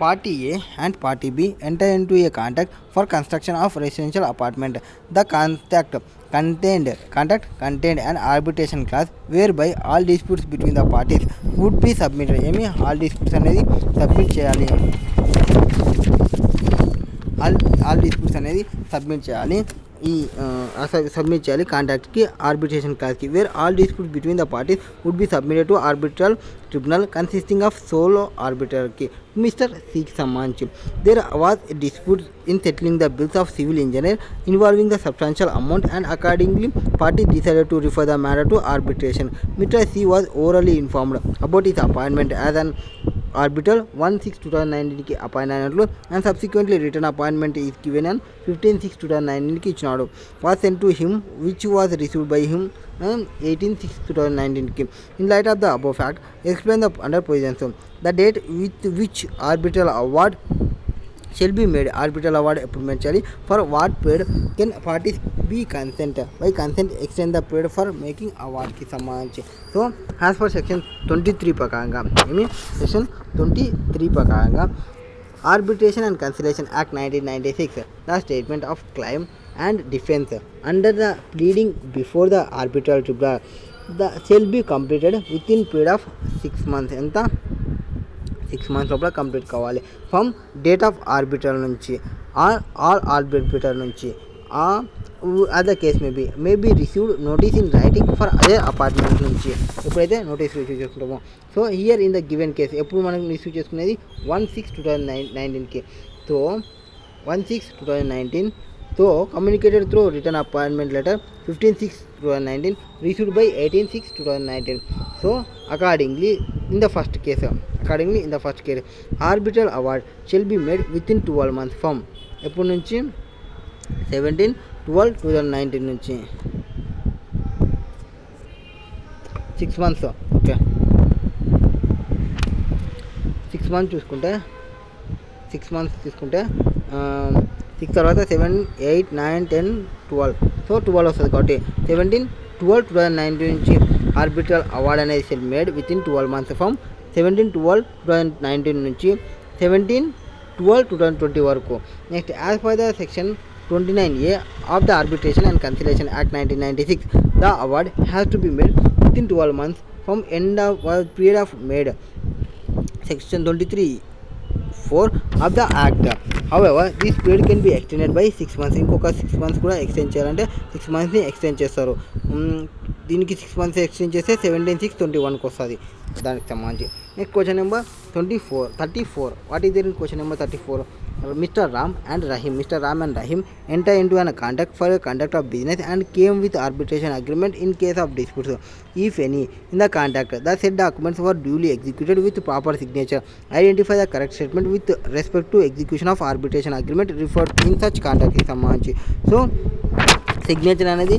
party A and party B enter into a contract for construction of residential apartment. The contract contained an arbitration clause whereby all disputes between the parties would be submitted. ఏమి all disputes అనేది submit చేయాలి. All disputes అనేది submit చేయాలి. ఈ submit చేయాలి కాంట్రాక్ట్కి arbitration క్లాస్కి. Where all disputes between the parties would be submitted to arbitral tribunal consisting of solo ఆర్బిటర్కి మిస్టర్ సికి సంబంధించి. There was dispute in settling the bills of civil engineer involving the substantial amount and accordingly party decided to refer the matter to arbitration. Mister C was orally informed about his appointment as an arbiter 1/6/2019కి appoint అయినట్లు and subsequently return appointment is given and 15/6/2019కి ఇచ్చినాడు. Was sent to him which was received by him 18/6/2019కి. In light of the above fact explain the under positions. The date with which arbitral award shall be made. Arbitral award ఎప్పుడు made చేయాలి? For what period can parties be consent? By consent extend the period for making award కి సంబంధించి. So as per section 23 ప్రకారంగా section 23 ప్రకారంగా Arbitration and Conciliation Act 1996, the statement of claim and defense under the pleading before the arbitral tribunal shall be completed within period of 6 months. ఎంత 6 months లోపల complete కావాలి. From date of arbitral నుంచి all arbitrator నుంచి other case may be received notice in writing for other apartment నుంచి ఎప్పుడైతే notice receive చేసుకుంటామో. So here in the given case ఎప్పుడు మనం రిసీవ్ చేసుకునేది 1/6/2019కి. So 1/6/2019 so communicated through written appointment letter 15/6/2019 received by 18/6/2019. So accordingly in the first case arbitral award shall be made within 12 months from ఎప్పటి నుంచి 17/12/2019 నుంచి 6 months. Okay 6 months చూసుకుంటే 6 months తీసుకుంటే 6 తర్వాత 7, 8, 9, 10, 12. సో 12 వస్తుంది కాబట్టి 17/12/2019 నుంచి ఆర్బిట్రల్ అవార్డ్ అనేది shall made within 12 months from 17/12/2019 నుంచి 17/12/2020 వరకు. Next as per the section 29A of the Arbitration and Conciliation Act 1996, the award has to be made within 12 months from end of period of made. Section 23(4) of the Act. However, this period can be extended by 6 months. ఇంకొక 6 months కూడా extend చేయాలంటే 6 monthsని extend చేస్తారు. దీనికి 6 months extend చేస్తే 17/6/21కి వస్తుంది దానికి సంబంధించి. Next question number 34. What is there in question number 34? Mr. Ram and Rahim enter into an contract for a conduct of business and came with arbitration agreement in case of disputes, if any, in the contract. The said documents were duly executed with proper signature. Identify the correct statement with respect to execution of arbitration agreement referred in such contract. So signature అనేది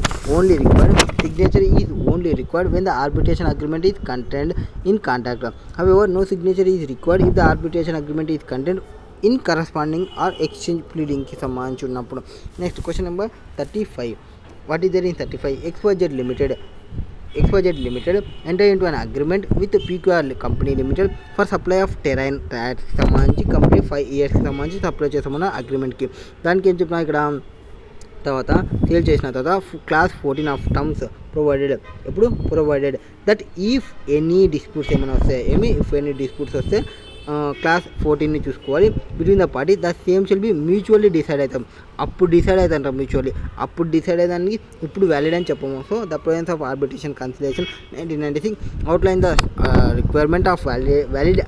signature is only required when the arbitration agreement is contained in contract. However, no signature is required if the arbitration agreement is contained in corresponding or exchange pleading కి సంబంధించి ఉన్నప్పుడు. Next question number 35. What is there in 35? XYZ limited enter into an agreement with PQR company limited for supply of terrain టైర్స్కి సంబంధించి company 5 yearsకి సంబంధించి supply చేస్తామన్న అగ్రిమెంట్కి. దానికి ఏం చెప్పినా ఇక్కడ తర్వాత సేల్ చేసిన తర్వాత class 14 of terms provided that if any disputes ఏమైనా వస్తాయి ఇఫ్ ఎనీ డిస్ప్యూట్స్ వస్తే క్లాస్ 14ని చూసుకోవాలి. Between the party the same shall be mutually decide అవుతాం. అప్పుడు డిసైడ్ అవుతాం మ్యూచువల్లీ. అప్పుడు డిసైడ్ అయ్యేదానికి ఇప్పుడు వ్యాలిడ్ అని చెప్పము. So the provisions of arbitration conciliation 1996 outline the requirement of valid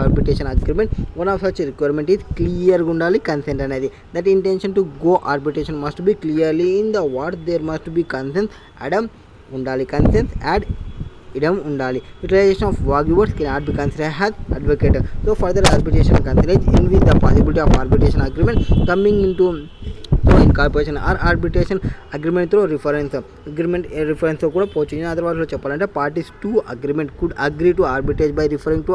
arbitration agreement. One of such requirement is క్లియర్గా ఉండాలి కన్సెంట్ అనేది. That intention to go arbitration must be clearly in the word. There must be consensus ad ఉండాలి. Consensus ad idem ఉండాలి. Utilisation of vague words cannot be considered as advocate. So further arbitration and conciliation in with the possibility of arbitration agreement coming into incorporation or arbitration agreement through reference agreement reference కూడా పోవచ్చు. Other వర్డ్స్లో చెప్పాలంటే parties to agreement could agree to arbitrage by referring to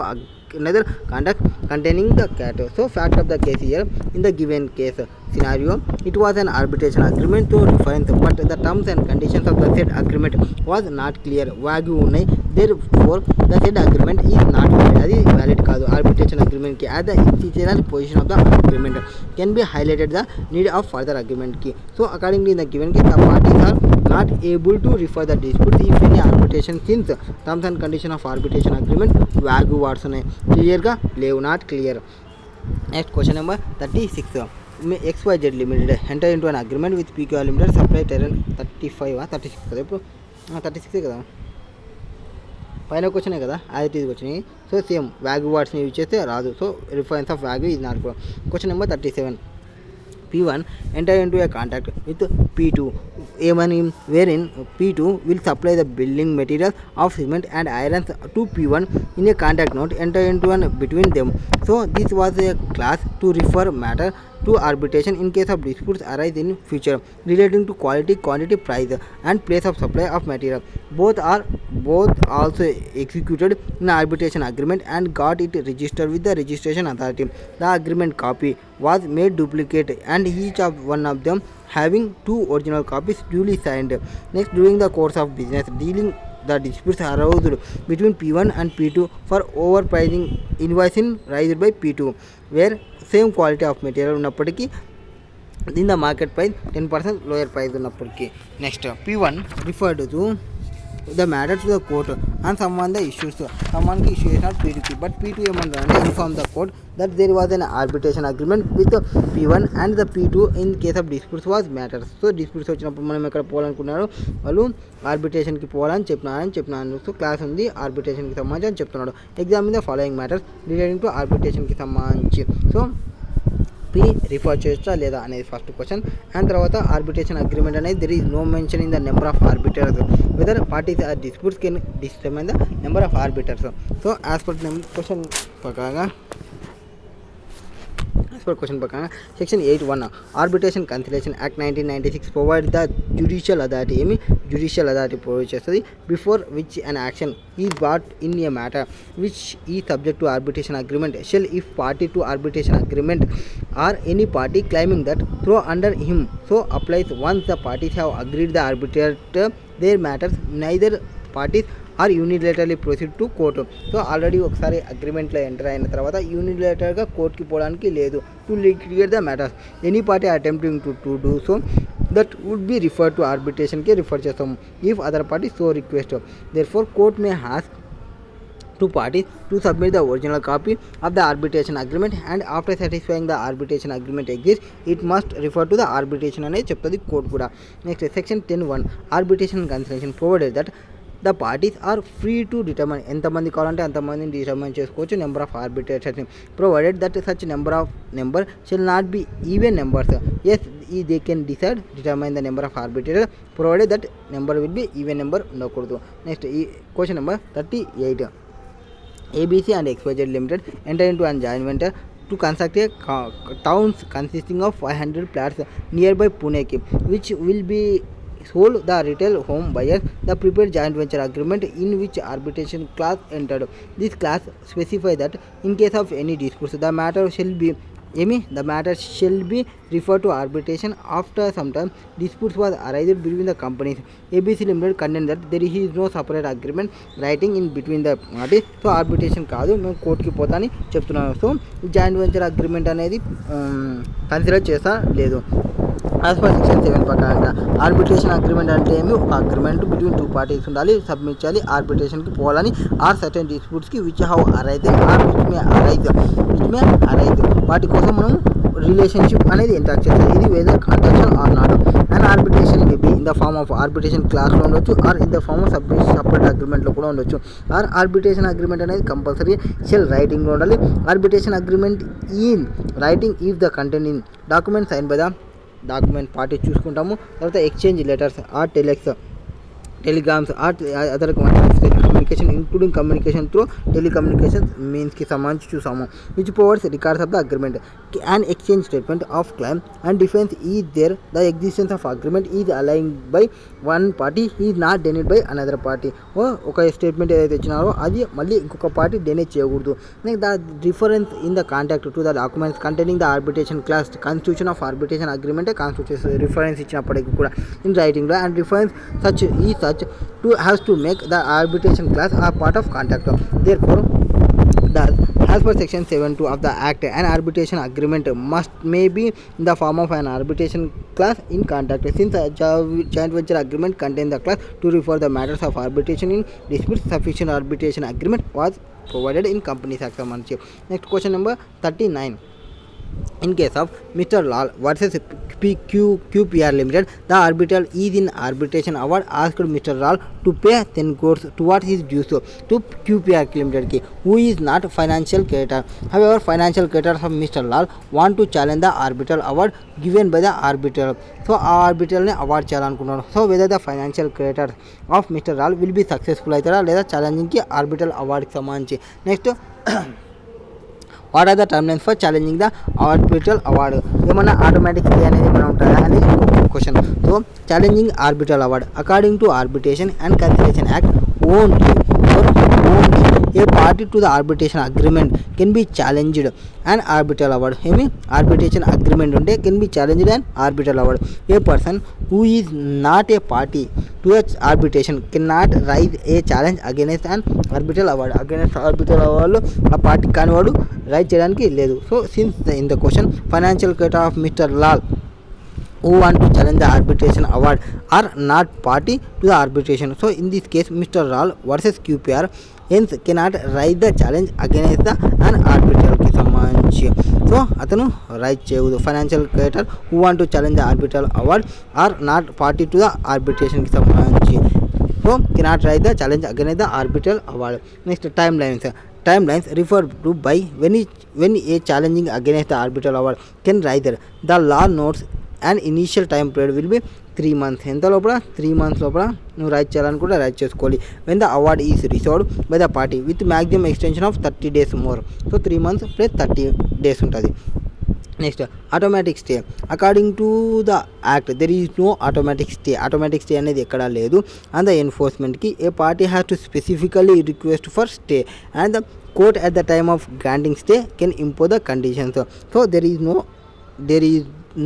another conduct containing the cat. So fact of the case here, in the given case scenario, it was an arbitration agreement to reference, but the terms and conditions of the said agreement was not clear. Vague unnai, therefore the said agreement is not valid. Adi valid kaadu. Arbitration agreement ki at the institutional position of the agreement can be highlighted the need of further agreement ki. So accordingly in the given case, the parties are not able to refer the dispute if any arbitration, since terms and condition of arbitration agreement vague words ఉన్నాయి, క్లియర్గా లేవు, not clear. Next question number 36. XYZ limited enter into an agreement with PQR limited supply Tarain 36 కదా, ఇప్పుడు 36 కదా, పైన క్వశ్చనే కదా, as it is వచ్చినాయి. సో సేమ్ వ్యాగ్ వర్డ్స్ని యూజ్ చేస్తే రాదు. సో రిఫరెన్స్ ఆఫ్ వ్యాగ్ ఇది not. Question number 37. P1 enter into a contract with P2 wherein P2 will supply the building materials of cement and irons to P1 in a contract note enter into an between them. So this was a clause to refer matter to arbitration in case of disputes arise in future relating to quality, quantity, price and place of supply of material. Both also executed in arbitration agreement and got it registered with the registration authority. The agreement copy was made duplicate and each of one of them having 2 original copies duly signed. Next, during the course of business dealing, the disputes arose between P1 and P2 for overpricing invoicing raised by P2 where same quality of material ఉన్నప్పటికీ in the market price 10% lower price ఉన్నప్పటికీ. Next, P1 referred to the matter to the court and someone the issues, someone ki issue is not P2, but P2 ఏమన్నారంటే inform the court that there was an arbitration agreement with P1 and the P2 in case of disputes was matters. So disputes వచ్చినప్పుడు మనం ఎక్కడ పోవాలనుకున్నారు, వాళ్ళు ఆర్బిట్రేషన్కి పోవాలని చెప్పినాను. So class ఉంది ఆర్బిట్రేషన్కి సంబంధించి అని చెప్తున్నాడు. Examine the following matters relating to ఆర్బిట్రేషన్కి సంబంధించి. సో పి రిఫర్ చేయొచ్చా లేదా అనేది ఫస్ట్ క్వశ్చన్. అండ్ తర్వాత ఆర్బిట్రేషన్ అగ్రిమెంట్ అనేది there is no mention in the number of arbiters whether parties are disputes can determine the number of arbiters. So as per question ప్రకారంగా section 8(1) arbitration conciliation act 1996 provide the judicial authority. Judicial authority provide చేస్తుంది before which an action is brought in a matter which is subject to arbitration agreement shall if party to arbitration agreement or any party claiming that through under him so applies once the parties have agreed the arbitrate their matters neither parties are unilaterally proceed to court. So already ఒకసారి అగ్రిమెంట్లో enter అయిన తర్వాత యూనిలేటర్గా కోర్టుకి పోవడానికి లేదు. To clear the matters any party attempting to do so that would be refer to ఆర్బిట్రేషన్కి refer చేస్తాం if other party so request. Therefore court may has two parties to submit the original copy of the arbitration agreement and after satisfying the arbitration agreement exists it must refer to the arbitration అనేది చెప్తుంది court కూడా. Next section 10(1) arbitration conciliation provided that the parties are free to determine ఎంతమంది కావాలంటే అంతమందిని determine చేసుకోవచ్చు number of arbitrators provided that such number shall not be even numbers. As they can determine the number of arbitrator provided that number will be even number ఉండకూడదు. Next ఈ question number 38. ABC and XYZ Limited enter into an joint venture to construct a towns consisting of 500 flats nearby Pune, which will be sold the retail home buyers. The prepared joint venture agreement in which arbitration clause entered. This clause specifies that in case of any disputes, the matter shall be referred to arbitration. After some time, disputes was arised between the companies. ABC Limited contend that there is no separate agreement writing in between the parties. So arbitration కాదు, మేము కోర్టుకి పోతాని చెప్తున్నాను. So joint venture agreement అనేది consider చేస్తా లేదు. As per section 7 ప్రకారంగా arbitration agreement అంటే ఏమి, ఒక అగ్రిమెంట్ బిట్వీన్ 2 పార్టీస్ ఉండాలి, సబ్మిట్ చేయాలి, ఆర్బిట్రేషన్కి పోవాలని. ఆర్ సర్టెన్ డిస్ప్యూట్స్కి which have arise or which may arise వాటి కోసం మనం రిలేషన్షిప్ అనేది ఎంటర్ చేస్తాం. ఇది whether contractual or not. And arbitration may be in the form of arbitration క్లాస్లో ఉండొచ్చు or in the form of separate అగ్రిమెంట్లో కూడా ఉండొచ్చు. ఆర్ ఆర్బిట్రేషన్ అగ్రిమెంట్ అనేది కంపల్సరీ షెల్ రైటింగ్లో ఉండాలి. Arbitration agreement in writing if the content in document sign by the document party చూసుకుంటాము. తర్వాత exchange letters or telegrams or other communication including communication through telecommunications means కి సంబంధించి చూసాము. which provides records of the agreement. An exchange statement of claim and defense is there. The existence of agreement is aligned by one party is not denied by another party. ఒక statement ఏదైతే ఇచ్చినారో అది మళ్ళీ ఇంకొక party డెనేట్ చేయకూడదు. Next the reference in the contract to the documents containing the arbitration clause constitution of arbitration agreement constitution reference ఇచ్చినప్పటికీ కూడా ఇన్ రైటింగ్లో and reference such to has to make the arbitration class a part of contract. Therefore, as per section 7(2) of the act, an arbitration agreement may be in the form of an arbitration class in contract. Since a joint venture agreement contains the class to refer the matters of arbitration in disputes, sufficient arbitration agreement was provided in Companies Act. Next question number 39. In case of Mr. Lal versus QPR Limited, the arbitral is in arbitration award asked Mr. Lal to pay 10 crores towards his dues to QPR Limited, who is not financial creditor. However, financial creditors of Mr. Lal want to challenge the arbitral award given by the arbitral. So, arbitral ne award చేయాలనుకున్నారు. So, whether the financial creditors of Mr. Lal will be successful అవుతారా లేదా challenging కి arbitral award కి సంబంధించి. Next what are the terms for challenging the arbitral award. ఏమన్నా automatic stay అనేది ఏమైనా ఉంటుందా అనేది క్వశ్చన్. So challenging arbitral award according to arbitration and conciliation act only a party to the arbitration agreement can be challenged an arbitral award. ఏమి arbitration agreement ఉంటే can be challenged an arbitral award. A person who is not a party to the arbitration cannot raise a challenge against an arbitral award. Against arbitral award ఆ party కాని వాడు rise చేయడానికి లేదు. So since in the question financial creditor of Mr. Lal who want to challenge the arbitration award are not party to the arbitration. So in this case Mr. Lal versus QPR hence cannot raise the challenge against the an arbitral కి సంబంధించి. So అతను rise చేయదు. Financial creditor who want to challenge the arbitral award are not party to the arbitration కి సంబంధించి. So cannot raise the challenge against the arbitral award. Next timelines referred to by when a challenging against the arbitral award can rise. The law notes and initial time period will be 3 months. ఎంత లోపల 3 months లోపల నువ్వు right చేయాలని కూడా write చేసుకోవాలి. When the award is reserved by the party with maximum extension of 30 days more. So 3 months plus 30 days ఉంటుంది. Next automatic stay according to the act there is no automatic stay. Automatic stay అనేది ఎక్కడా లేదు. And the ఎన్ఫోర్స్మెంట్కి a party has to specifically request for stay and the court at the time of granting stay can impose the conditions. So there is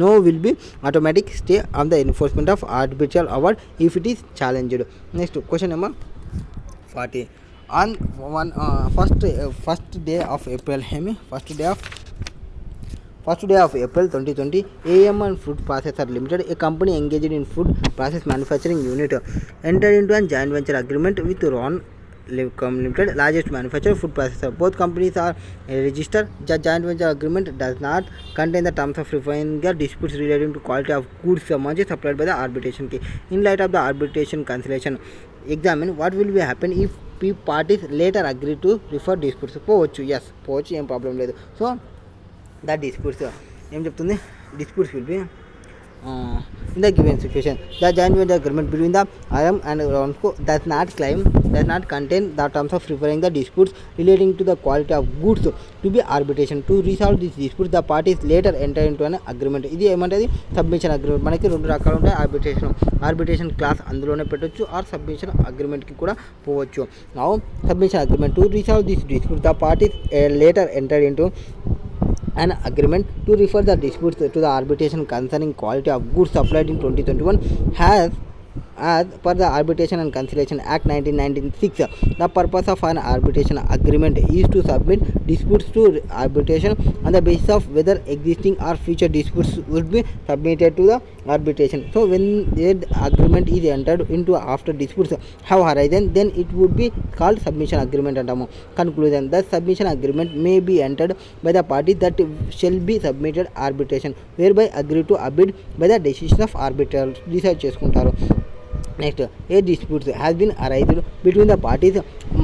no will be automatic stay on the enforcement of arbitral award if it is challenged. Next question number 40. On first day of April 2020, AM and Food Processor Limited, a company engaged in food process manufacturing unit, entered into a joint venture agreement with ROC Limited, largest manufacturer food processor. Both companies are registered. The joint venture agreement does not contain the terms of referring the disputes relating to quality of goods supplied by the arbitration key. In light of the arbitration conciliation, examine what will be happen if parties later agree to refer disputes. పోవచ్చు ఏం problem లేదు. So the disputes ఏం చెప్తుంది, disputes will be in the given situation. The joint venture agreement between the RM and RONCO does not contain the terms of referring the disputes relating to the quality of goods to be arbitration. To resolve this dispute, the parties later enter into an agreement. ఇది ఏమంటది, submission agreement. మనకి 2 రకాలు ఉంటాయి. Arbitration class అందులోనే పెట్టొచ్చు, are submission అగ్రిమెంట్కి కూడా పోవచ్చు. Now submission agreement. To resolve this dispute the parties later entered into an agreement to refer the disputes to the arbitration concerning quality of goods supplied in 2021 as per the Arbitration and Conciliation Act 1996. The purpose of an arbitration agreement is to submit disputes to arbitration on the basis of whether existing or future disputes would be submitted to the arbitration. So when the agreement is entered into after disputes have arisen, then it would be called submission agreement. Conclusion: the submission agreement may be entered by the party that shall be submitted arbitration, whereby agree to abide by the decision of arbitral. Decide చేసుకుంటారు. Next, a dispute has been arised between the parties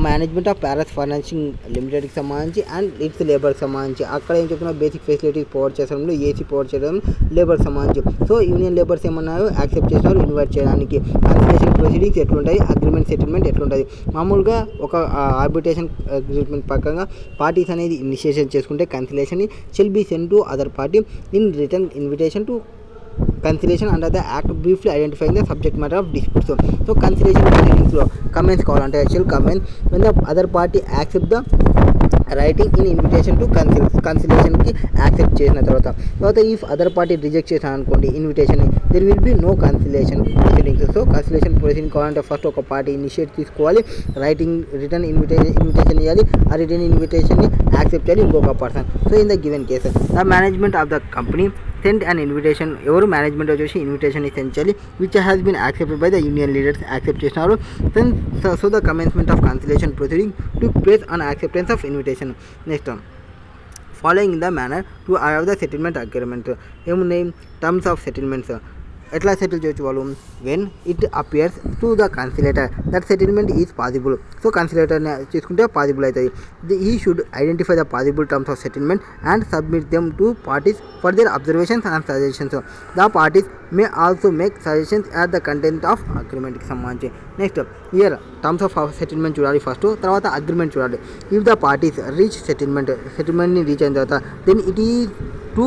management of Paras financing లిమిటెడ్కి సంబంధించి and its లేబర్కి సంబంధించి అక్కడ ఏం చెప్తున్నా basic facilities provide చేసడంలో AC provide చేయడం లేబర్కి సంబంధించి. సో యూనియన్ లేబర్స్ ఏమన్నారు యాక్సెప్ట్ చేసినారు ఇన్వైట్ చేయడానికి. కన్సిలేషన్ ప్రొసీడింగ్స్ ఎట్లుంటాయి, అగ్రిమెంట్ సెటిల్మెంట్ ఎట్లుంటుంది. మామూలుగా ఒక ఆర్బిట్రేషన్ అగ్రిమెంట్ పక్కగా పార్టీస్ అనేది ఇనిషియేషన్ చేసుకుంటే conciliation shall be send to other party in return invitation to conciliation under the act briefly identifying the subject matter of dispute. So conciliation proceedings లో comments కావాలంటే shall comment when the other party accept the writing in invitation to conciliation కి accept చేసిన తర్వాత if other party reject చేసిన అనుకోండి invitation there will be no conciliation proceedings. So conciliation proceeding కావాలంటే first ఒక party initiate తీసుకోవాలి, writing written invitation ఇవ్వాలి, ఆ రిటర్న్ ఇన్విటేషన్ని యాక్సెప్ట్ చేయాలి ఇంకొక person. So in the given case the management of the company send an invitation, ఎవరు management వచ్చేసి ఇన్విటేషన్ సెండ్ చేయాలి which has been accepted by the union leaders accept చేసినారు. Then so the commencement of conciliation proceeding to place on acceptance of invitation. Next following the manner to arrive the settlement agreement. ఏమున్నాయి terms of settlements ఎట్లా settle చేయొచ్చు వాళ్ళు when it appears to the conciliator that settlement is possible. So కన్సిలేటర్ని తీసుకుంటే possible అవుతుంది. He should identify the possible terms of settlement and submit them to parties for their observations and suggestions. The parties may also make suggestions at the content of అగ్రిమెంట్కి సంబంధించి. Next year terms of settlement చూడాలి first, తర్వాత agreement చూడాలి. If the parties reach సెటిల్మెంట్ని reach అయిన తర్వాత then it is to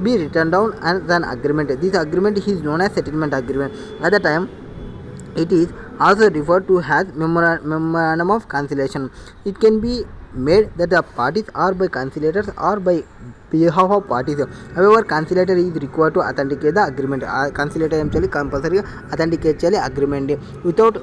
be written down as an agreement. This agreement is known as settlement agreement. At the time it is also referred to as memorandum of conciliation. It can be made that the parties are by conciliators or by behalf of parties. However, conciliator is required to authenticate the agreement. Conciliator actually compulsory authenticate cheyali agreement, without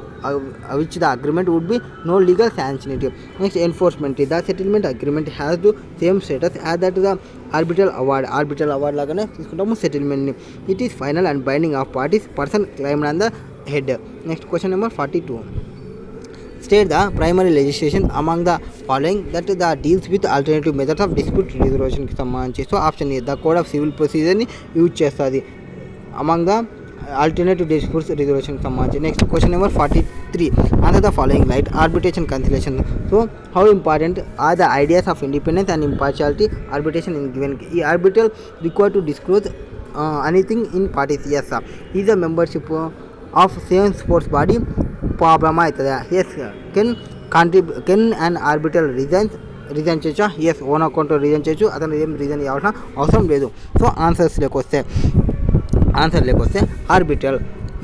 which the agreement would be no legal sanctionity. Next, enforcement. The settlement agreement has the same status as that the arbitral award lagane తీసుకుంటాము settlement ni. It is final and binding of parties person claimed on the head. Next, question number 42. State the primary legislation among the following that the deals with alternative methods of dispute resolution కి సంబంధించి. So option A the code of civil ప్రొసీజర్ని use చేస్తుంది among the alternative disputes రిజల్యూషన్కి సంబంధించి. Next question number 43. Answer the following write arbitration conciliation. So how important are the ideas of independence and impartiality arbitration in given. Is arbitral required to disclose anything in parties. Yes is the membership of same sports body problem అవుతుందా? Yes. Can and arbitral reason చేయొచ్చా? Yes. Own account reason చేయొచ్చు, అతను ఏం reason ఇవ్వాల్సిన అవసరం లేదు. So answer లేకొస్తే arbitral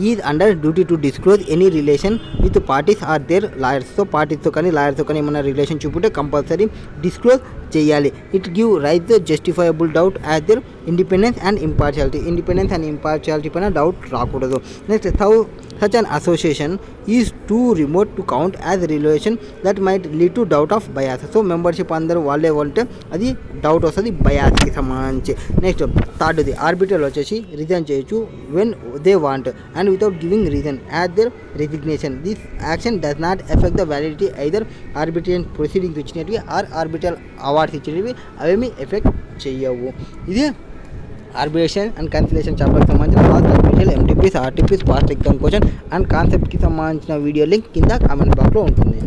is under duty to disclose any relation with parties or their lawyers. So పార్టీస్తో కానీ లాయర్స్తో కానీ ఏమైనా రిలేషన్ చూపుంటే కంపల్సరీ డిస్క్లోజ్ చేయాలి. It give right the justifiable doubt as their independence and impartiality పైన డౌట్ రాకూడదు. Next such an association is too remote to count as a relation that might lead to doubt of bias. So membership అందరూ వాళ్ళే ఉంటే అది doubt వస్తుంది బయాస్కి సంబంధించి. Next థర్డ్ది ఆర్బిట్రల్ వచ్చేసి రిజైన్ చేయొచ్చు when they want and without giving reason at their resignation. This action does not effect the validity either arbitration proceedings ఇచ్చినవి ఆర్ ఆర్బిట్రల్ అవార్డ్స్ ఇచ్చినవి అవేమీ ఎఫెక్ట్ చేయవు. ఇది ఆర్బిట్రేషన్ అండ్ కన్సిలేషన్ చాప్టర్కి సంబంధించిన last arbitral MTPs RTPs past exam question and కాన్సెప్ట్కి సంబంధించిన video link కింద కామెంట్ బాక్స్లో ఉంటుంది.